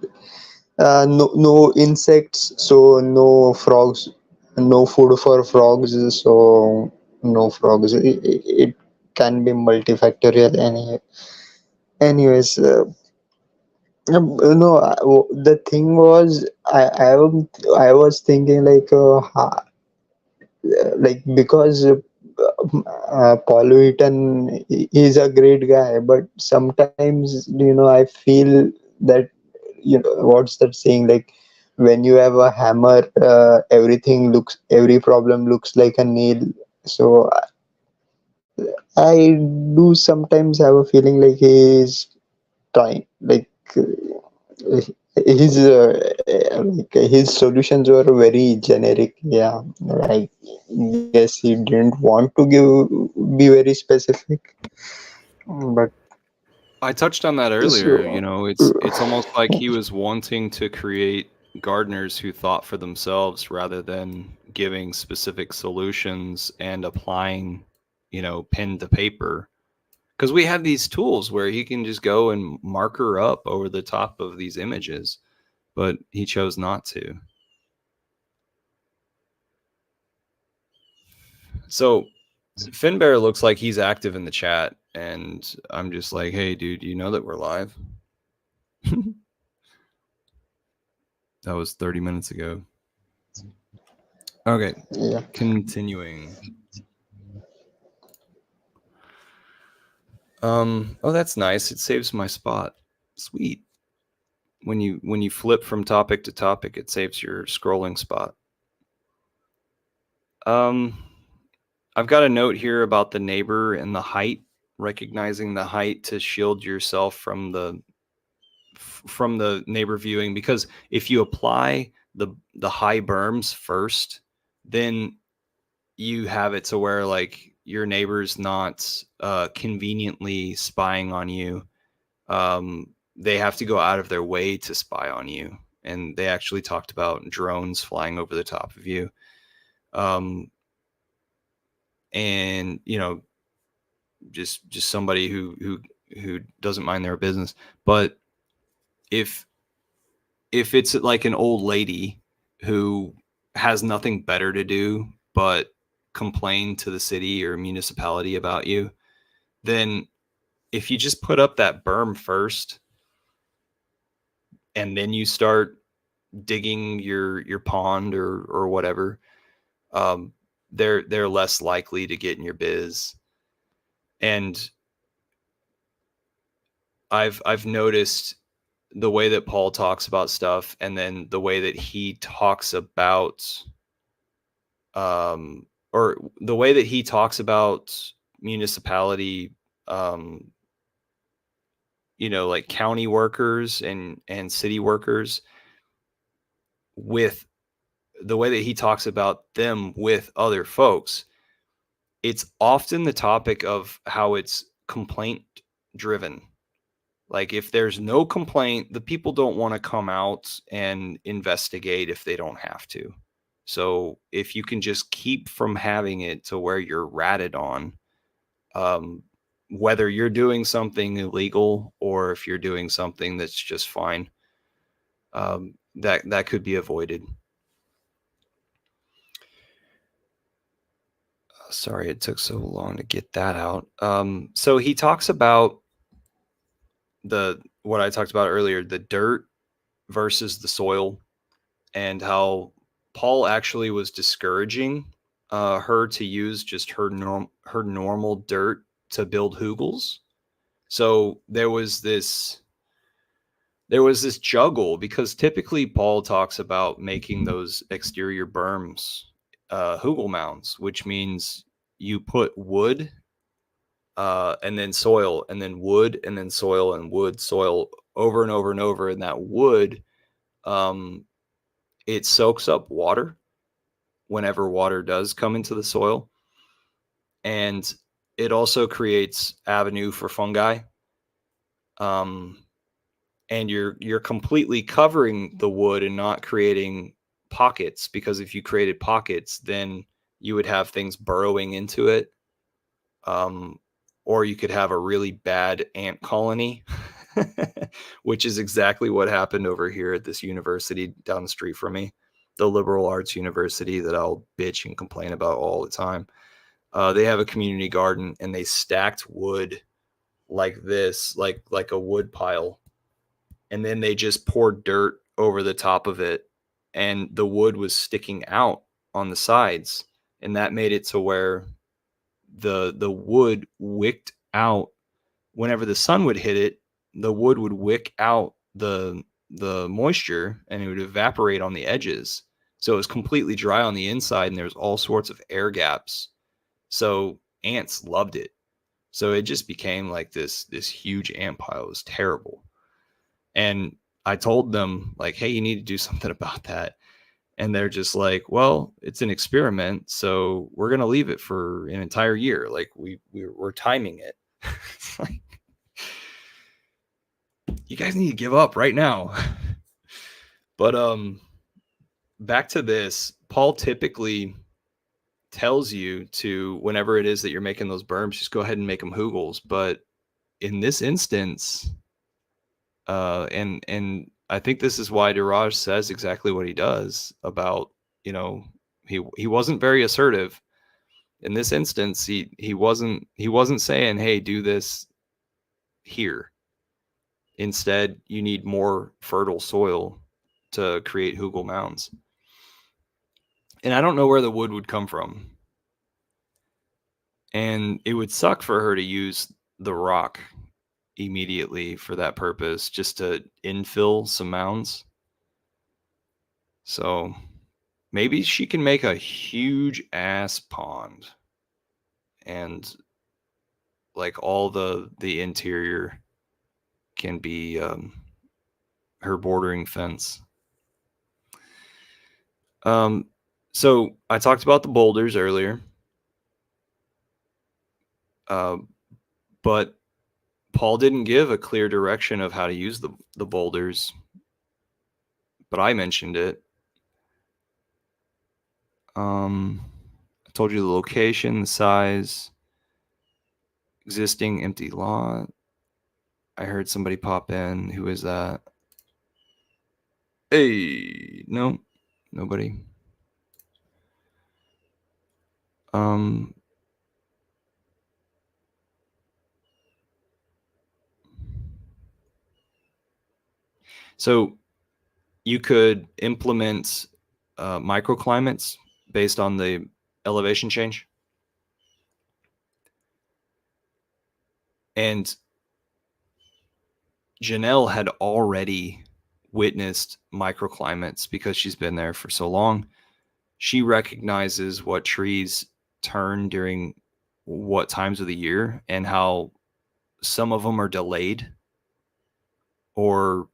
no insects, so no frogs, no food for frogs, so no frogs. It can be multifactorial anyway. Anyways, no, the thing was, I was thinking like, like because Paul Wheaton is a great guy, but sometimes I feel that what's that saying, like when you have a hammer, every problem looks like a nail. So I do sometimes have a feeling like he is trying, like his like his solutions were very generic. Yeah, I guess he didn't want to be very specific, but I touched on that earlier. so It's almost like he was wanting to create gardeners who thought for themselves rather than giving specific solutions and applying, pen to paper. Because we have these tools where he can just go and marker up over the top of these images, but he chose not to. So Finbear looks like he's active in the chat, and I'm just like, hey, dude, you know that we're live? That was 30 minutes ago. Okay, yeah. continuing. Oh, that's nice. It saves my spot. Sweet. When you flip from topic to topic, it saves your scrolling spot. I've got a note here about the neighbor and the height, recognizing the height to shield yourself from the neighbor viewing, because if you apply the high berms first, then you have it to where like your neighbor's not conveniently spying on you. They have to go out of their way to spy on you, and they actually talked about drones flying over the top of you. And just somebody who doesn't mind their business. But if it's like an old lady who has nothing better to do but complain to the city or municipality about you, then if you just put up that berm first and then you start digging your pond or whatever, they're less likely to get in your biz. And I've noticed the way that Paul talks about stuff, and then the way that he talks about or the way that he talks about municipality, like county workers and city workers, with the way that he talks about them with other folks, it's often the topic of how it's complaint driven. Like if there's no complaint, the people don't want to come out and investigate if they don't have to. So if you can just keep from having it to where you're ratted on, whether you're doing something illegal or if you're doing something that's just fine, that could be avoided. Sorry, it took so long to get that out. So he talks about what I talked about earlier, the dirt versus the soil, and how Paul actually was discouraging her to use just her normal dirt to build hugels. So there was this juggle, because typically Paul talks about making those exterior berms hugel mounds, which means you put wood and then soil, and then wood, and then soil, and wood, soil, over and over and over. And that wood, it soaks up water whenever water does come into the soil. And it also creates avenue for fungi. And you're completely covering the wood and not creating pockets, because if you created pockets, then you would have things burrowing into it. Or you could have a really bad ant colony, which is exactly what happened over here at this university down the street from me, the liberal arts university that I'll bitch and complain about all the time. They have a community garden, and they stacked wood like this, like a wood pile, and then they just poured dirt over the top of it, and the wood was sticking out on the sides, and that made it to where the wood wicked out whenever the sun would hit it. The wood would wick out the moisture, and it would evaporate on the edges, so it was completely dry on the inside, and there was all sorts of air gaps. So ants loved it. So it just became like this huge ant pile. It was terrible. And I told them, like, hey, you need to do something about that. And they're just like, well, it's an experiment, so we're gonna leave it for an entire year. Like we're timing it. It's like, you guys need to give up right now. But back to this. Paul typically tells you to, whenever it is that you're making those berms, just go ahead and make them hugels. But in this instance, and I think this is why Duraj says exactly what he does about, he wasn't very assertive. In this instance, he wasn't saying, hey, do this here. Instead, you need more fertile soil to create hugel mounds. And I don't know where the wood would come from. And it would suck for her to use the rock immediately for that purpose, just to infill some mounds. So maybe she can make a huge ass pond, and like all the interior can be her bordering fence. So I talked about the boulders earlier, but Paul didn't give a clear direction of how to use the boulders, but I mentioned it. I told you the location, the size, existing empty lot. I heard somebody pop in. Who is that? Hey, no, nobody. So you could implement microclimates based on the elevation change. And Janelle had already witnessed microclimates because she's been there for so long. She recognizes what trees turn during what times of the year, and how some of them are delayed, or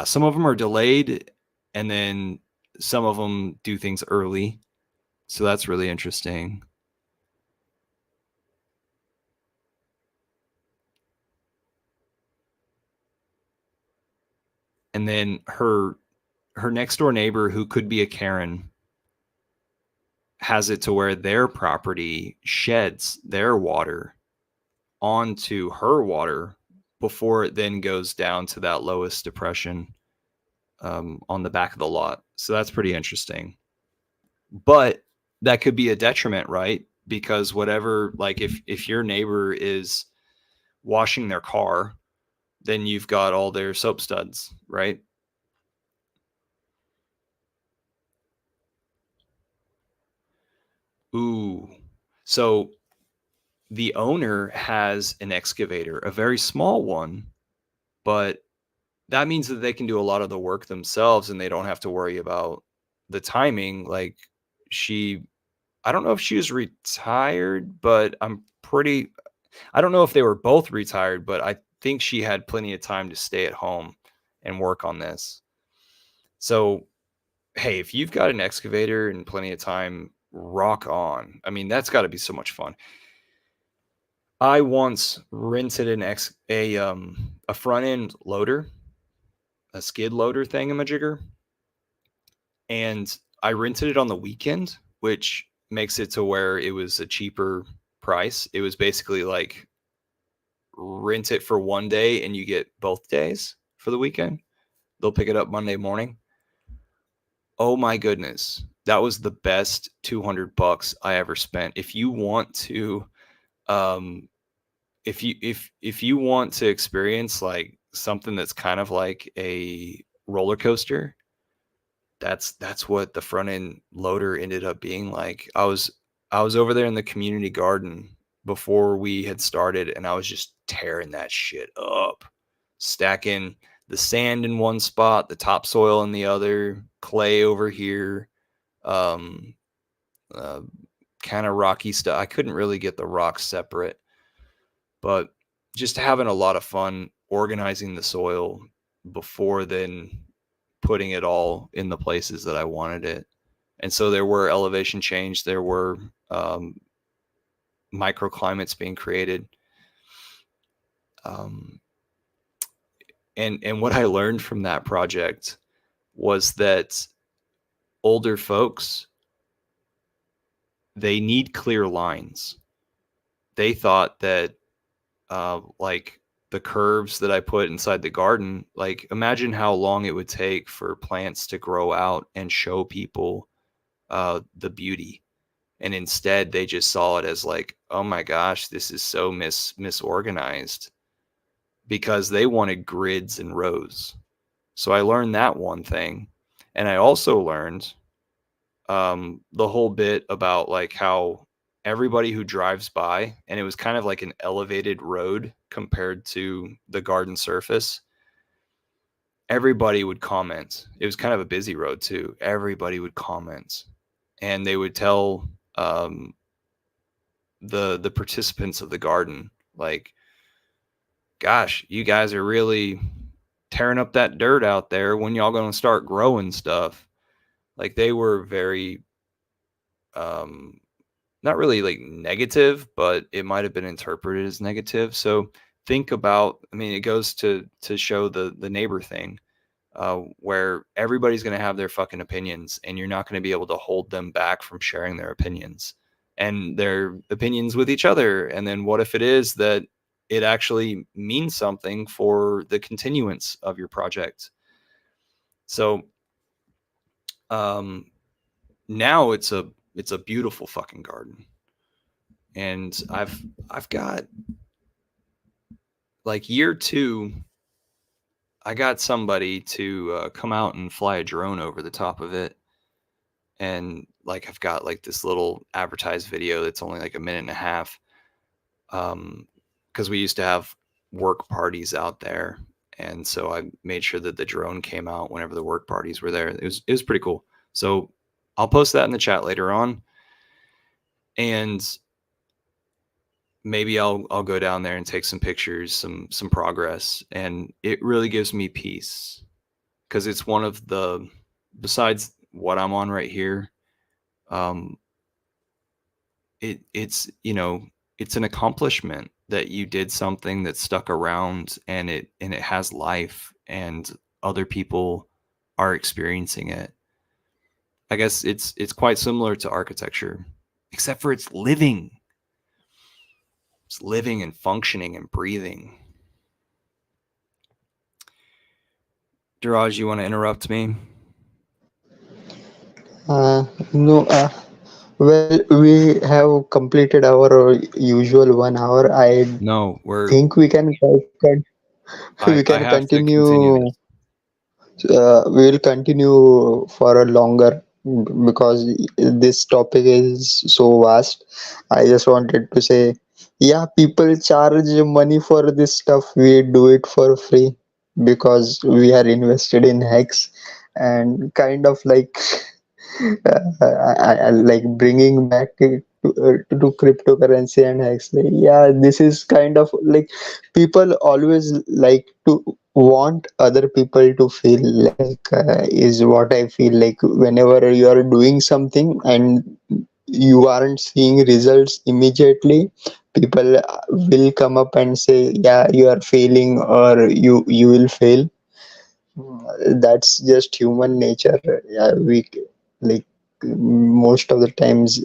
some of them are delayed, and then some of them do things early. So that's really interesting. And then her next door neighbor, who could be a Karen, has it to where their property sheds their water onto her water before it then goes down to that lowest depression on the back of the lot. So that's pretty interesting. But that could be a detriment, right? Because whatever, like if your neighbor is washing their car, then you've got all their soap studs, right? Ooh. So the owner has an excavator, a very small one, but that means that they can do a lot of the work themselves, and they don't have to worry about the timing. Like I don't know if she was retired, but I don't know if they were both retired, but I think she had plenty of time to stay at home and work on this. So, hey, if you've got an excavator and plenty of time, rock on. I mean, that's got to be so much fun. I once rented a front end loader, a skid loader thingamajigger, and I rented it on the weekend, which makes it to where it was a cheaper price. It was basically like rent it for one day and you get both days for the weekend. They'll pick it up Monday morning. Oh my goodness. That was the best $200 I ever spent. If you want to if you want to experience like something that's kind of like a roller coaster, that's what the front end loader ended up being like. I was over there in the community garden before we had started, and I was just tearing that shit up, stacking the sand in one spot, the topsoil in the other, clay over here, um, uh, kind of rocky stuff. I couldn't really get the rocks separate, but just having a lot of fun organizing the soil before then putting it all in the places that I wanted it. And so there were elevation change, there were microclimates being created. Um, and what I learned from that project was that older folks, they need clear lines. They thought that like the curves that I put inside the garden, like imagine how long it would take for plants to grow out and show people the beauty. And instead they just saw it as like, oh my gosh, this is so misorganized, because they wanted grids and rows. So I learned that one thing. And I also learned the whole bit about like how everybody who drives by, and it was kind of like an elevated road compared to the garden surface, everybody would comment. It was kind of a busy road too. Everybody would comment, and they would tell the participants of the garden, like, gosh, you guys are really tearing up that dirt out there. When y'all gonna start growing stuff? Like they were very not really like negative, but it might have been interpreted as negative. So think about, I mean, it goes to show the neighbor thing, where everybody's going to have their fucking opinions, and you're not going to be able to hold them back from sharing their opinions and their opinions with each other. And then what if it is that it actually means something for the continuance of your project? So now it's a beautiful fucking garden. And I've got like year 2, I got somebody to come out and fly a drone over the top of it. And like I've got like this little advertised video that's only like a minute and a half, because we used to have work parties out there, and so I made sure that the drone came out whenever the work parties were there. It was pretty cool. So I'll post that in the chat later on, and maybe I'll go down there and take some pictures, some progress, and it really gives me peace, because it's one of the, besides what I'm on right here, it's you know, it's an accomplishment that you did something that stuck around, and it has life, and other people are experiencing it. I guess it's quite similar to architecture, except for it's living. It's living and functioning and breathing. Diraj, you want to interrupt me? No, well, we have completed our usual 1 hour. I No, think we can I have to continue continue. this. We will continue for a longer, because this topic is so vast. I just wanted to say, yeah, people charge money for this stuff. We do it for free because we are invested in Hex, and kind of like I like bringing back to cryptocurrency and Hex. Like, yeah, this is kind of like people always like to want other people to feel like, is what I feel like. Whenever you are doing something and you aren't seeing results immediately, people will come up and say, yeah, you are failing, or you will fail. That's just human nature. Yeah, we like most of the times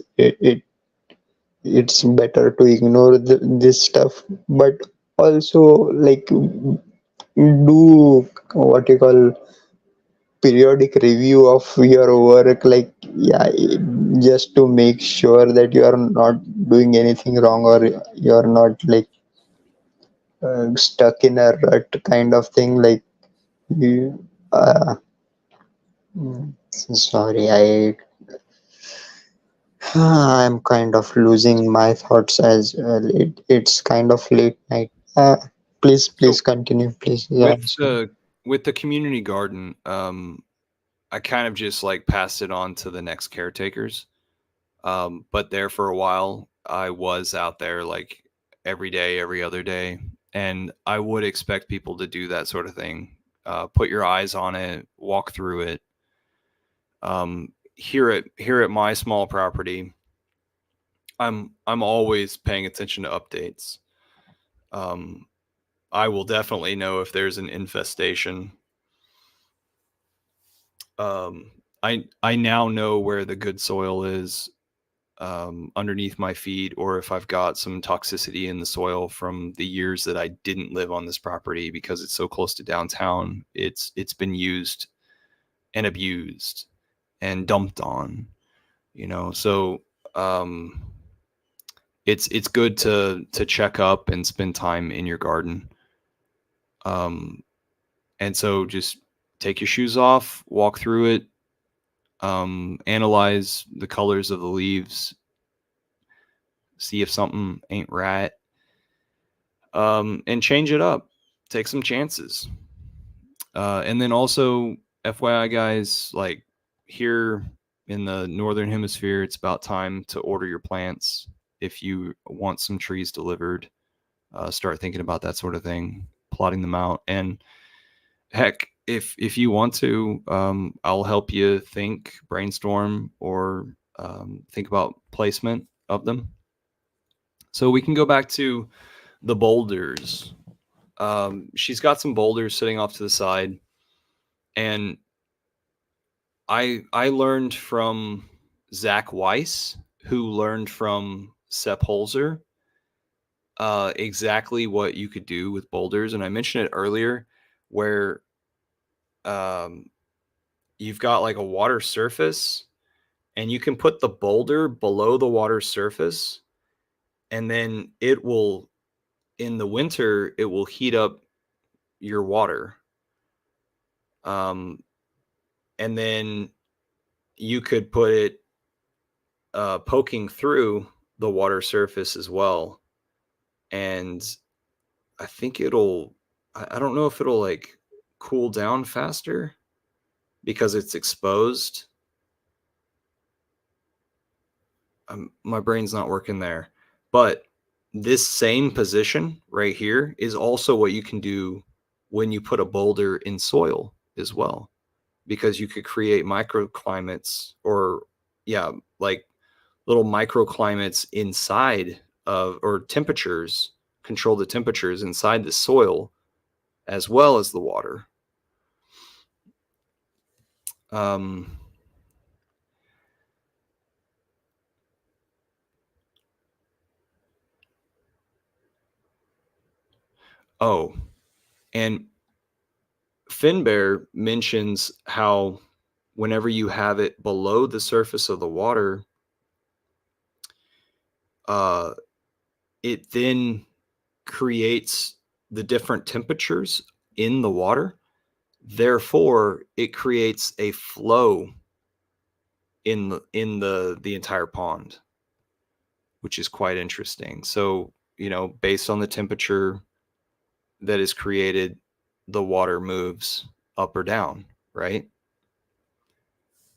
it's better to ignore this stuff, but also like do what you call periodic review of your work, like, yeah, just to make sure that you are not doing anything wrong, or you're not like stuck in a rut kind of thing. Like you, sorry, I'm kind of losing my thoughts as well. It's kind of late night. Please, So continue, please. Yeah, with sorry. the community garden, I kind of just like passed it on to the next caretakers. But there for a while, I was out there like every day, every other day, and I would expect people to do that sort of thing. Put your eyes on it, walk through it. Here at my small property, I'm always paying attention to updates. Um, I will definitely know if there's an infestation. I now know where the good soil is underneath my feet, or if I've got some toxicity in the soil from the years that I didn't live on this property because it's so close to downtown. It's been used and abused and dumped on, So um, it's good to check up and spend time in your garden. And so just take your shoes off, walk through it, analyze the colors of the leaves, see if something ain't right, and change it up. Take some chances. And then also, FYI, guys, like here in the Northern Hemisphere, it's about time to order your plants. If you want some trees delivered, start thinking about that sort of thing, plotting them out. And heck, if you want to, I'll help you think, brainstorm, or think about placement of them. So we can go back to the boulders. She's got some boulders sitting off to the side, and I learned from Zach Weiss, who learned from Sepp Holzer, exactly what you could do with boulders. And I mentioned it earlier, where um, you've got like a water surface, and you can put the boulder below the water surface, and then it will, in the winter, it will heat up your water. And then you could put it poking through the water surface as well. And I think I don't know if it'll like cool down faster because it's exposed. My brain's not working there. But this same position right here is also what you can do when you put a boulder in soil as well, because you could create microclimates, or like little microclimates inside of, or temperatures, control the temperatures inside the soil as well as the water. Oh, and Finbear mentions how whenever you have it below the surface of the water, it then creates the different temperatures in the water. Therefore, it creates a flow in the entire pond, which is quite interesting. So, based on the temperature that is created, the water moves up or down, right?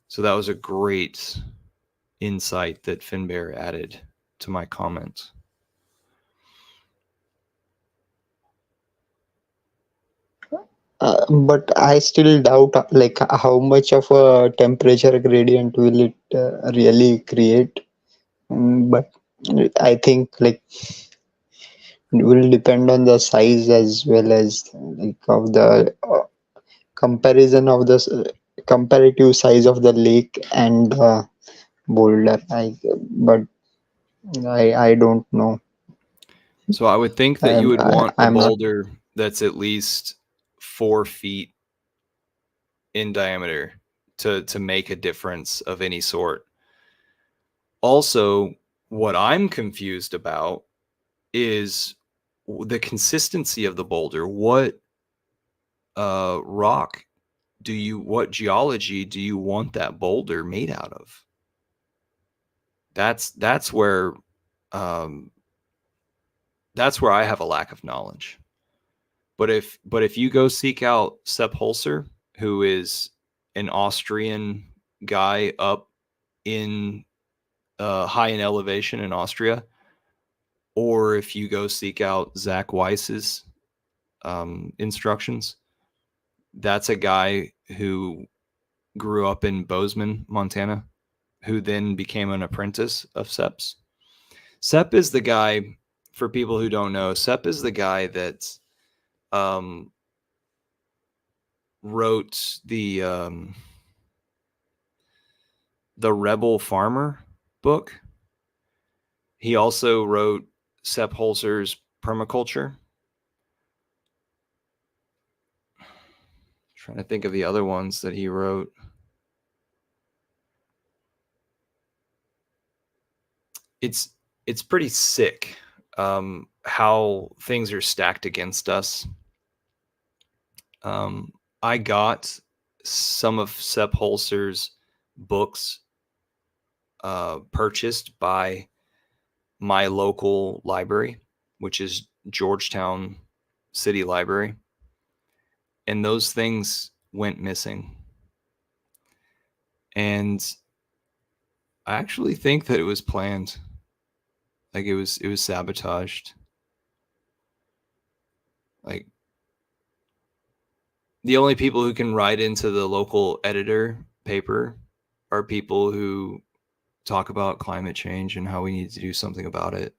So that was a great insight that Finbear added to my comment. But I still doubt like how much of a temperature gradient will it really create. But I think like it will depend on the size as well as like of the comparison of the comparative size of the lake and boulder. But I don't know. So I would think that you would want a I'm not. boulder that's at least 4 feet in diameter to make a difference of any sort. Also, what I'm confused about is the consistency of the boulder. What rock what geology do you want that boulder made out of? That's where I have a lack of knowledge. But if you go seek out Sepp Holzer, who is an Austrian guy up in high in elevation in Austria, or if you go seek out Zach Weiss's instructions, that's a guy who grew up in Bozeman, Montana, who then became an apprentice of Sepp's. Sepp is the guy, for people who don't know, Sepp is the guy that wrote the Rebel Farmer book. He also wrote Sepp Holzer's Permaculture. Trying to think of the other ones that he wrote. It's pretty sick how things are stacked against us. I got some of Sepp Holzer's books purchased by my local library, which is Georgetown City Library. And those things went missing. And I actually think that it was planned. Like it was sabotaged. Like the only people who can write into the local editor paper are people who talk about climate change and how we need to do something about it.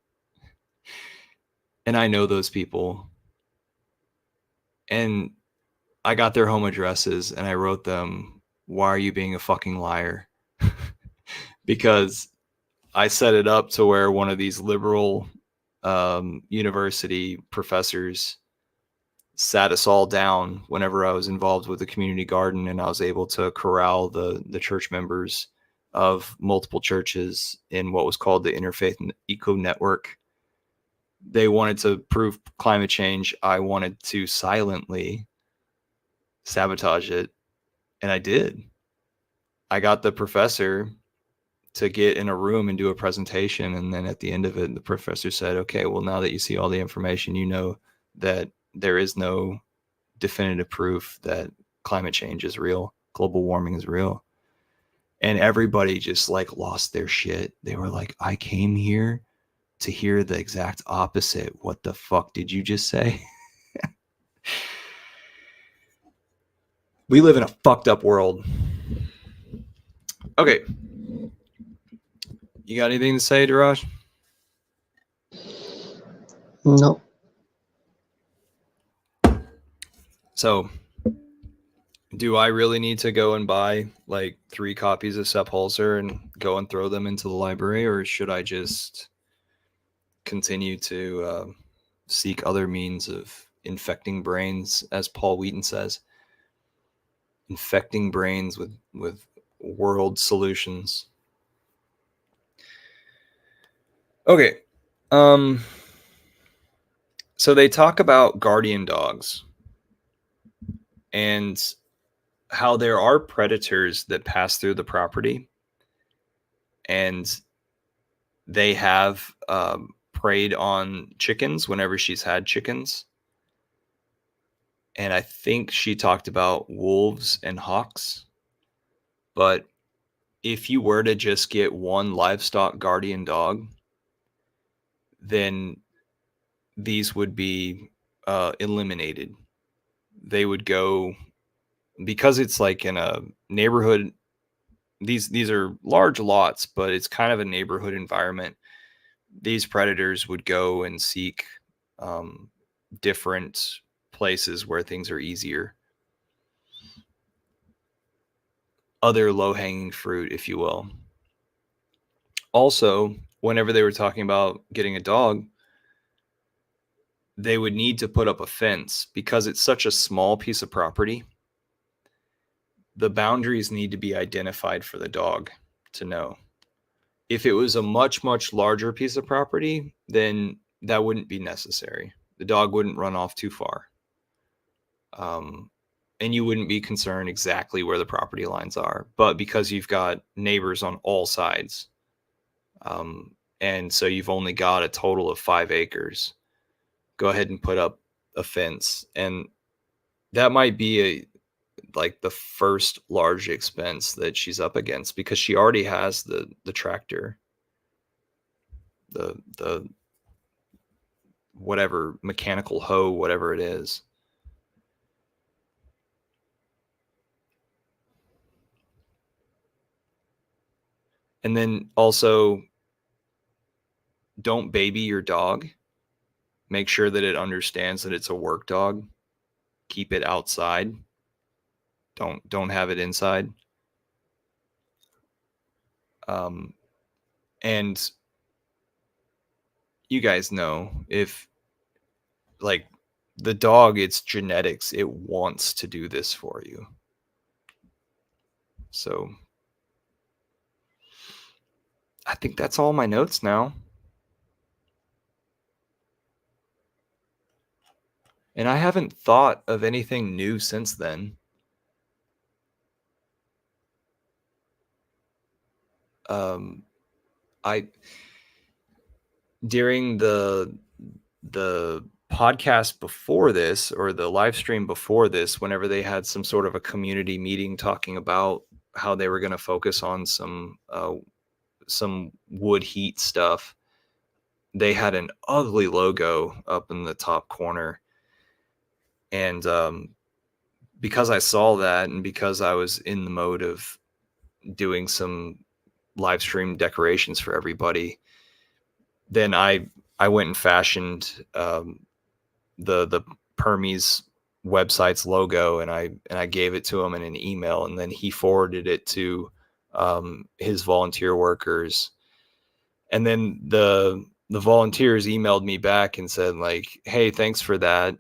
And I know those people. And I got their home addresses and I wrote them, "Why are you being a fucking liar?" Because I set it up to where one of these liberal university professors sat us all down whenever I was involved with the community garden, and I was able to corral the church members of multiple churches in what was called the Interfaith Eco Network. They wanted to prove climate change. I wanted to silently sabotage it, and I did. I got the professor to get in a room and do a presentation, and then at the end of it, the professor said, "Okay, well, now that you see all the information, you know that there is no definitive proof that climate change is real, global warming is real." And everybody just like lost their shit. They were like, "I came here to hear the exact opposite. What the fuck did you just say?" We live in a fucked up world. Okay. You got anything to say, Daraj? No. So, do I really need to go and buy like 3 copies of Sepp Holzer and go and throw them into the library, or should I just continue to seek other means of infecting brains, as Paul Wheaton says, infecting brains with world solutions? Okay. So they talk about guardian dogs and how there are predators that pass through the property, and they have preyed on chickens whenever she's had chickens. And I think she talked about wolves and hawks. But if you were to just get one livestock guardian dog, then these would be eliminated. They would go, because it's like in a neighborhood. These are large lots, but it's kind of a neighborhood environment. These predators would go and seek different places where things are easier. Other low-hanging fruit, if you will. Also, whenever they were talking about getting a dog, they would need to put up a fence because it's such a small piece of property. The boundaries need to be identified for the dog to know. If it was a much, much larger piece of property, then that wouldn't be necessary. The dog wouldn't run off too far. And you wouldn't be concerned exactly where the property lines are. But because you've got neighbors on all sides, and so you've only got a total of 5 acres, go ahead and put up a fence. And that might be like the first large expense that she's up against, because she already has the tractor, the whatever mechanical hoe, whatever it is. And then also, don't baby your dog. Make sure that it understands that it's a work dog. Keep it outside. Don't have it inside. And you guys know, if like the dog, it's genetics, it wants to do this for you. So I think that's all my notes now. And I haven't thought of anything new since then. During the podcast before this, or the live stream before this, whenever they had some sort of a community meeting talking about how they were going to focus on some wood heat stuff, they had an ugly logo up in the top corner. And because I saw that, and because I was in the mode of doing some live stream decorations for everybody, then I went and fashioned the Permies website's logo, and I gave it to him in an email, and then he forwarded it to his volunteer workers. And then the volunteers emailed me back and said, like, hey, thanks for that.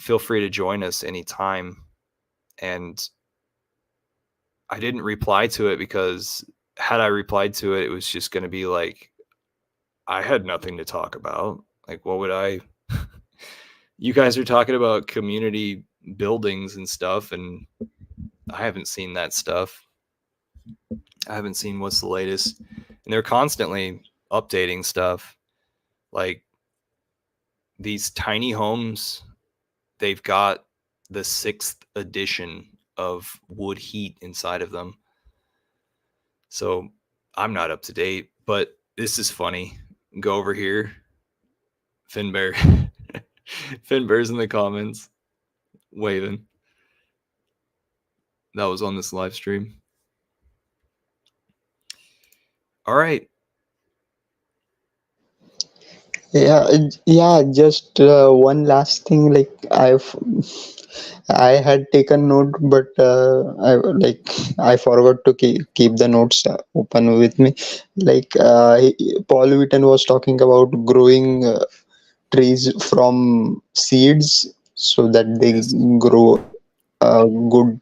Feel free to join us anytime. And I didn't reply to it, because had I replied to it, it was just going to be like, I had nothing to talk about. Like, what would I? You guys are talking about community buildings and stuff, and I haven't seen that stuff. I haven't seen what's the latest. And they're constantly updating stuff. Like, these tiny homes, they've got the 6th edition of wood heat inside of them. So I'm not up to date, but this is funny. Go over here. Finbear. Finbear's in the comments waving. That was on this live stream. All right. Yeah, just one last thing. Like, I had taken note, but I forgot to keep the notes open with me. Like, Paul Wheaton was talking about growing trees from seeds so that they grow a good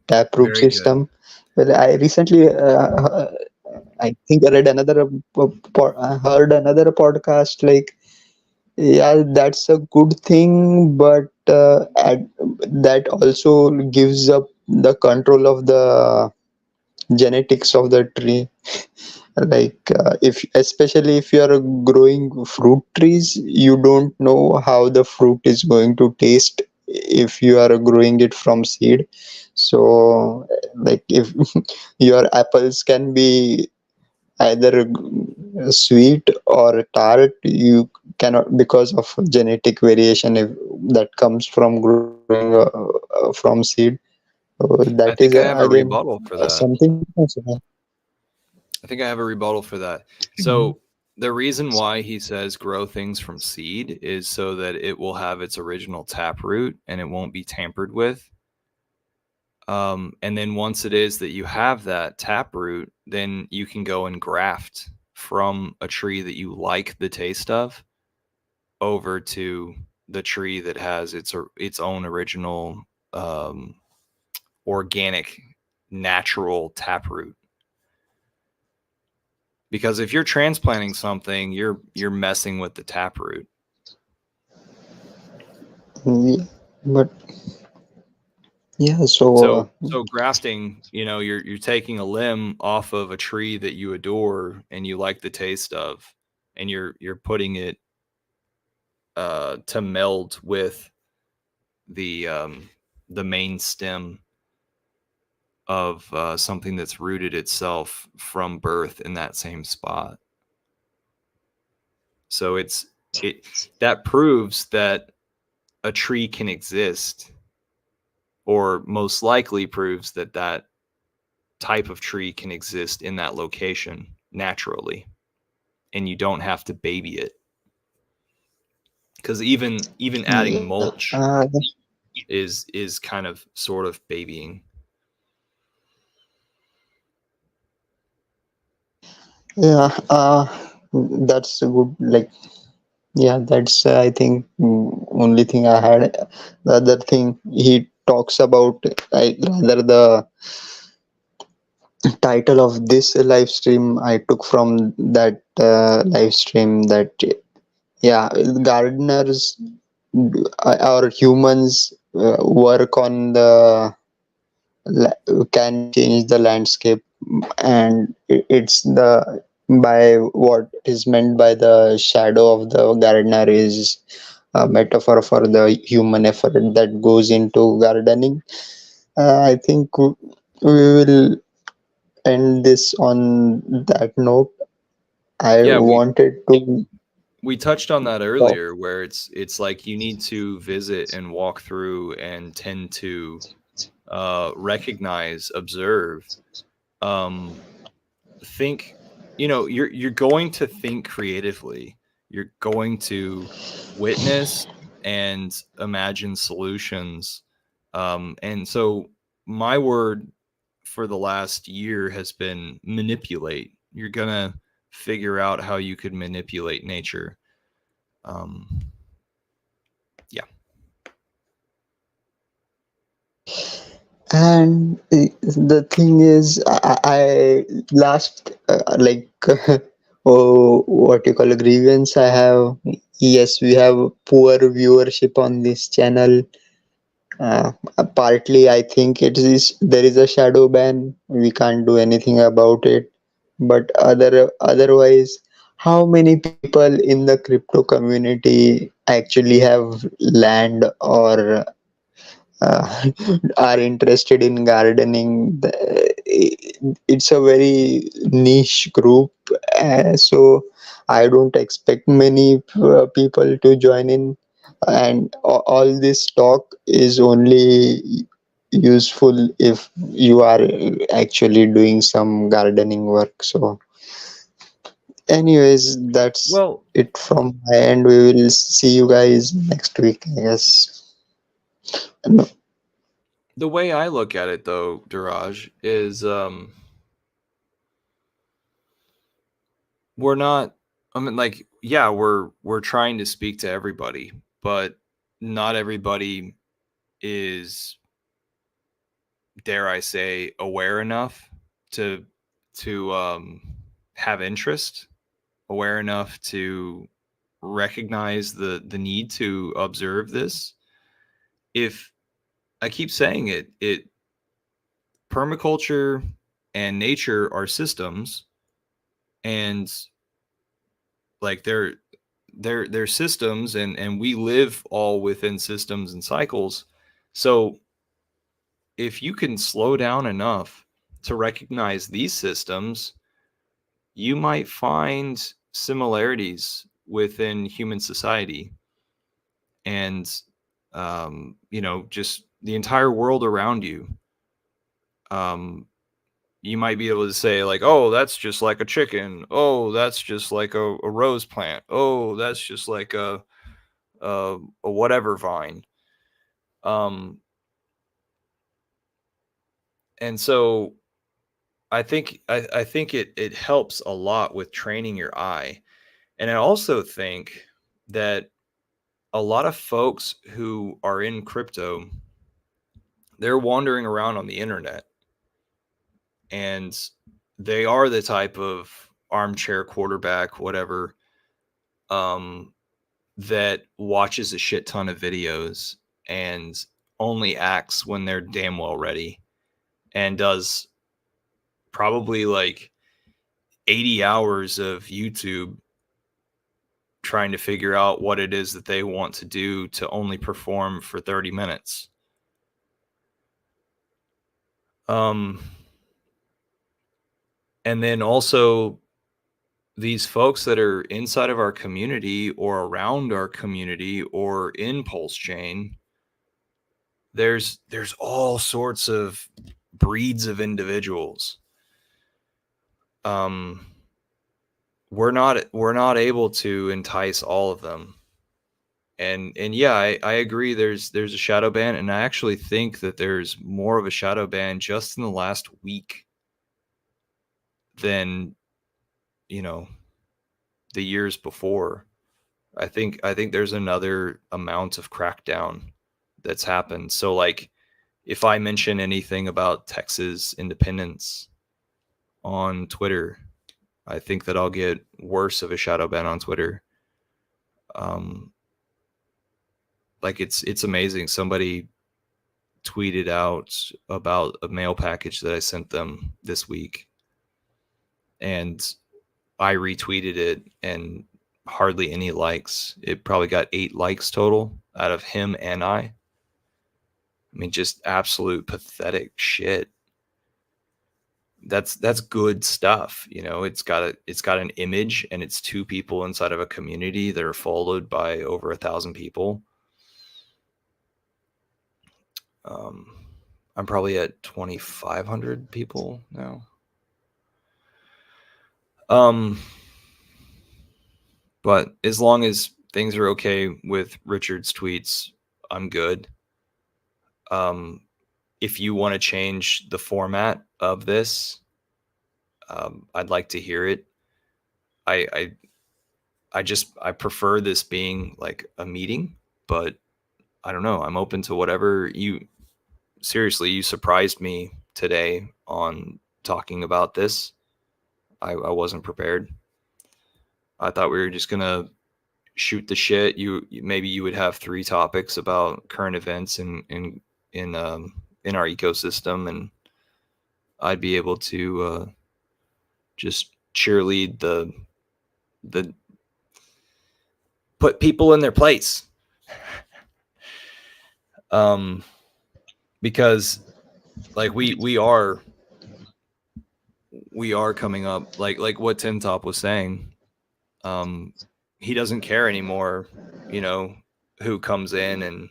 taproot Very good. system. Well, I recently, I think I read I heard another podcast. Like, yeah, that's a good thing, but that also gives up the control of the genetics of the tree. Like, if especially if you are growing fruit trees, you don't know how the fruit is going to taste if you are growing it from seed. So, like, if your apples can be either sweet or tart, you cannot, because of genetic variation that comes from growing from seed. That I is think I have a again rebuttal for that. something to consider. I think I have a rebuttal for that. So the reason why he says grow things from seed is so that it will have its original taproot and it won't be tampered with. And then once it is that you have that taproot, then you can go and graft from a tree that you like the taste of over to the tree that has its own original organic, natural taproot. because if you're transplanting something, you're messing with the taproot. Yeah, but yeah, so So grafting, you're taking a limb off of a tree that you adore and you like the taste of, and you're putting it to meld with the main stem of something that's rooted itself from birth in that same spot. So it that proves that a tree can exist, or most likely proves that that type of tree can exist in that location naturally, and you don't have to baby it, because even adding yeah, mulch is kind of sort of babying. yeah, that's a good, like, yeah, that's I think only thing I had. The other thing he talks about, I rather the title of this live stream I took from that live stream, that yeah, gardeners or humans work on the can change the landscape, and it's the by what is meant by the shadow of the gardener is a metaphor for the human effort that goes into gardening. I think we will end this on that note. I Yeah, wanted to we touched on that talk. earlier, where it's like you need to visit and walk through and tend to recognize, observe, um, think. You're going to think creatively. You're going to witness and imagine solutions. And so my word for the last year has been manipulate. You're gonna figure out how you could manipulate nature. Um, yeah. And the thing is, I last like oh, what you call a grievance I have. Yes, we have poor viewership on this channel. Uh, Partly, I think it is there is a shadow ban. We can't do anything about it. But otherwise, how many people in the crypto community actually have land or uh, are interested in gardening? It's a very niche group, so I don't expect many people to join in, and all this talk is only useful if you are actually doing some gardening work. So anyways, that's Well, it from my end. We will see you guys next week, I guess. No, the way I look at it, though, Duraj, is we're not. I mean, like, yeah, we're trying to speak to everybody, but not everybody is, dare I say, aware enough to to have interest, aware enough to recognize the need to observe this. If I keep saying it permaculture and nature are systems, and like they're systems, and we live all within systems and cycles. So if you can slow down enough to recognize these systems, you might find similarities within human society, and just the entire world around you. um you might be able to say, like, oh, that's just like a chicken, oh, that's just like a rose plant, oh, that's just like a whatever vine. um and so I think it helps a lot with training your eye. And I also think that a lot of folks who are in crypto, they're wandering around on the internet, and they are the type of armchair quarterback, whatever, um, that watches a shit ton of videos and only acts when they're damn well ready, and does probably like 80 hours of YouTube trying to figure out what it is that they want to do to only perform for 30 minutes. And then also these folks that are inside of our community or around our community or in Pulse Chain, there's all sorts of breeds of individuals. We're not able to entice all of them. And yeah, I agree there's a shadow ban, and I actually think that there's more of a shadow ban just in the last week than, you know, the years before. I think there's another amount of crackdown that's happened. So like if I mention anything about Texas independence on Twitter, I think that I'll get worse of a shadow ban on Twitter. Like it's amazing. Somebody tweeted out about a mail package that I sent them this week, and I retweeted it, and hardly any likes. It probably got 8 likes total out of him and I mean, just absolute pathetic shit. That's good stuff. You know, it's got an image, and it's 2 people inside of a community that are followed by over 1,000 people. I'm probably at 2,500 people now. But as long as things are okay with Richard's tweets, I'm good. If you want to change the format of this, I'd like to hear it. I prefer this being like a meeting, but I don't know. I'm open to whatever you. Seriously, you surprised me today on talking about this. I wasn't prepared. I thought we were just gonna shoot the shit. Maybe you would have 3 topics about current events in our ecosystem, and I'd be able to just cheerlead the put people in their place. Because like we are coming up, like what Tin Top was saying. He doesn't care anymore, you know, who comes in, and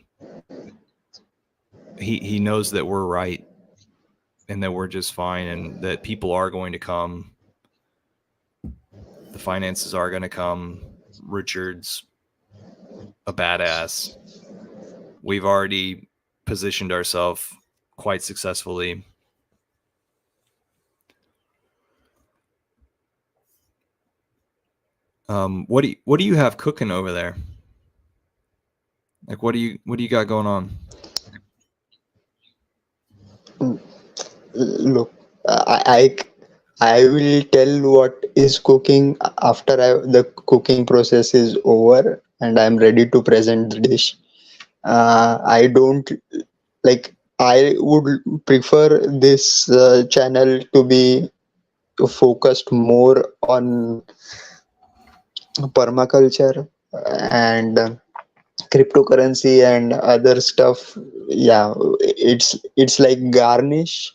he knows that we're right and that we're just fine, and that people are going to come. The finances are going to come. Richard's a badass. We've already positioned ourselves quite successfully. What do you have cooking over there? Like what do you got going on? Look, I will tell what is cooking after the cooking process is over and I'm ready to present the dish. I don't like. I would prefer this channel to be focused more on permaculture and cryptocurrency and other stuff. Yeah, it's like garnish.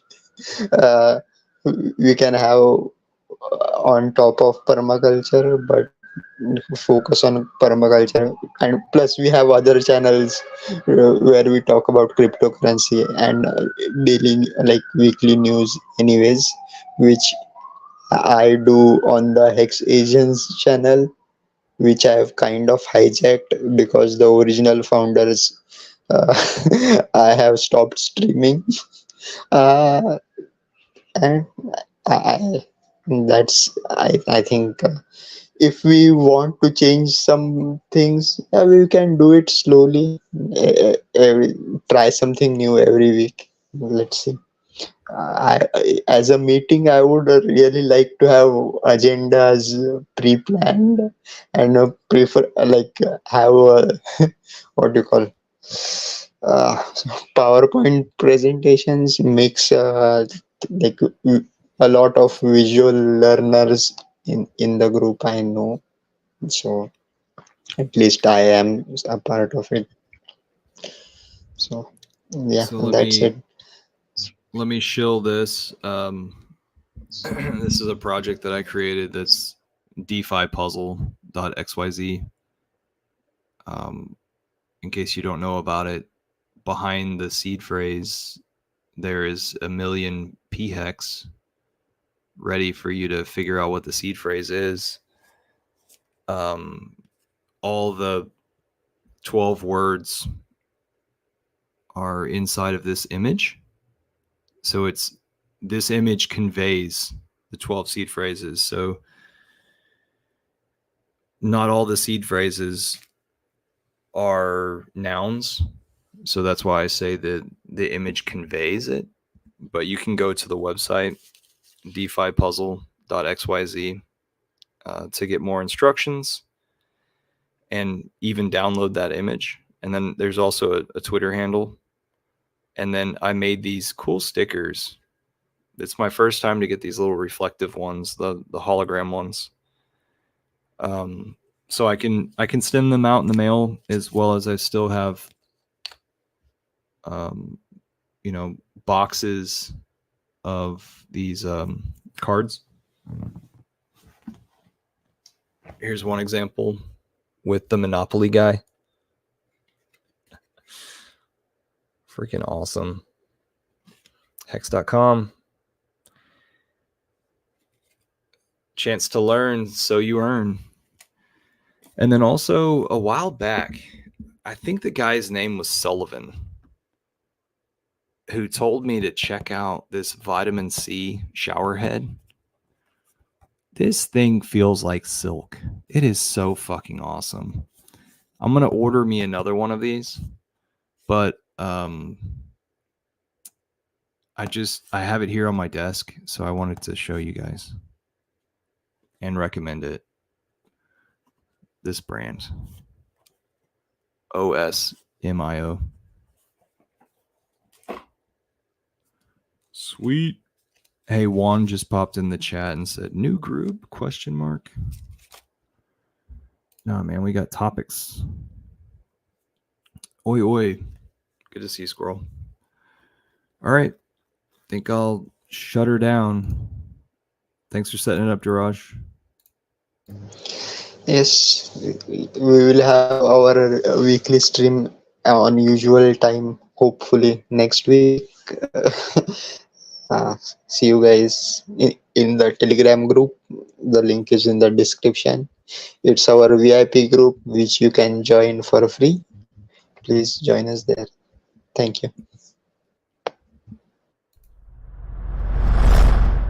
Uh, we can have on top of permaculture, but focus on permaculture. And plus we have other channels where we talk about cryptocurrency and daily, like weekly news anyways, which I do on the Hex Asians channel, which I have kind of hijacked because the original founders uh, I have stopped streaming. uh, and I, I think if we want to change some things, we can do it slowly. Try something new every week. Let's see. As a meeting, I would really like to have agendas pre-planned and prefer like have a, what do you call, uh, PowerPoint presentations makes like a lot of visual learners in the group I know. So at least I am a part of it. So yeah, So that's it. let me shill this. This is a project that I created that's DeFiPuzzle.xyz. In case you don't know about it, behind the seed phrase, there is a million p hex ready for you to figure out what the seed phrase is. All the 12 words are inside of this image. So this image conveys the 12 seed phrases. So not all the seed phrases are nouns. So that's why I say that the image conveys it. But you can go to the website, defipuzzle.xyz, to get more instructions and even download that image. And then there's also a Twitter handle. And then I made these cool stickers. It's my first time to get these little reflective ones, the hologram ones. So I can send them out in the mail, as well as I still have, boxes of these cards. Here's one example with the Monopoly guy. Freaking awesome. Hex.com. Chance to learn, so you earn. And then also a while back, I think the guy's name was Sullivan, who told me to check out this vitamin C shower head. This thing feels like silk. It is so fucking awesome. I'm going to order me another one of these, but I have it here on my desk, so I wanted to show you guys and recommend it. This brand, OSMIO. Sweet. Hey, Juan just popped in the chat and said, new group, question mark. No, man, we got topics. Oi, oi. Good to see you, Squirrel. All right. Think I'll shut her down. Thanks for setting it up, Duraj. Yes, we will have our weekly stream on usual time, hopefully next week. See you guys in the Telegram group. The link is in the description. It's our VIP group which you can join for free. Please join us there. Thank you.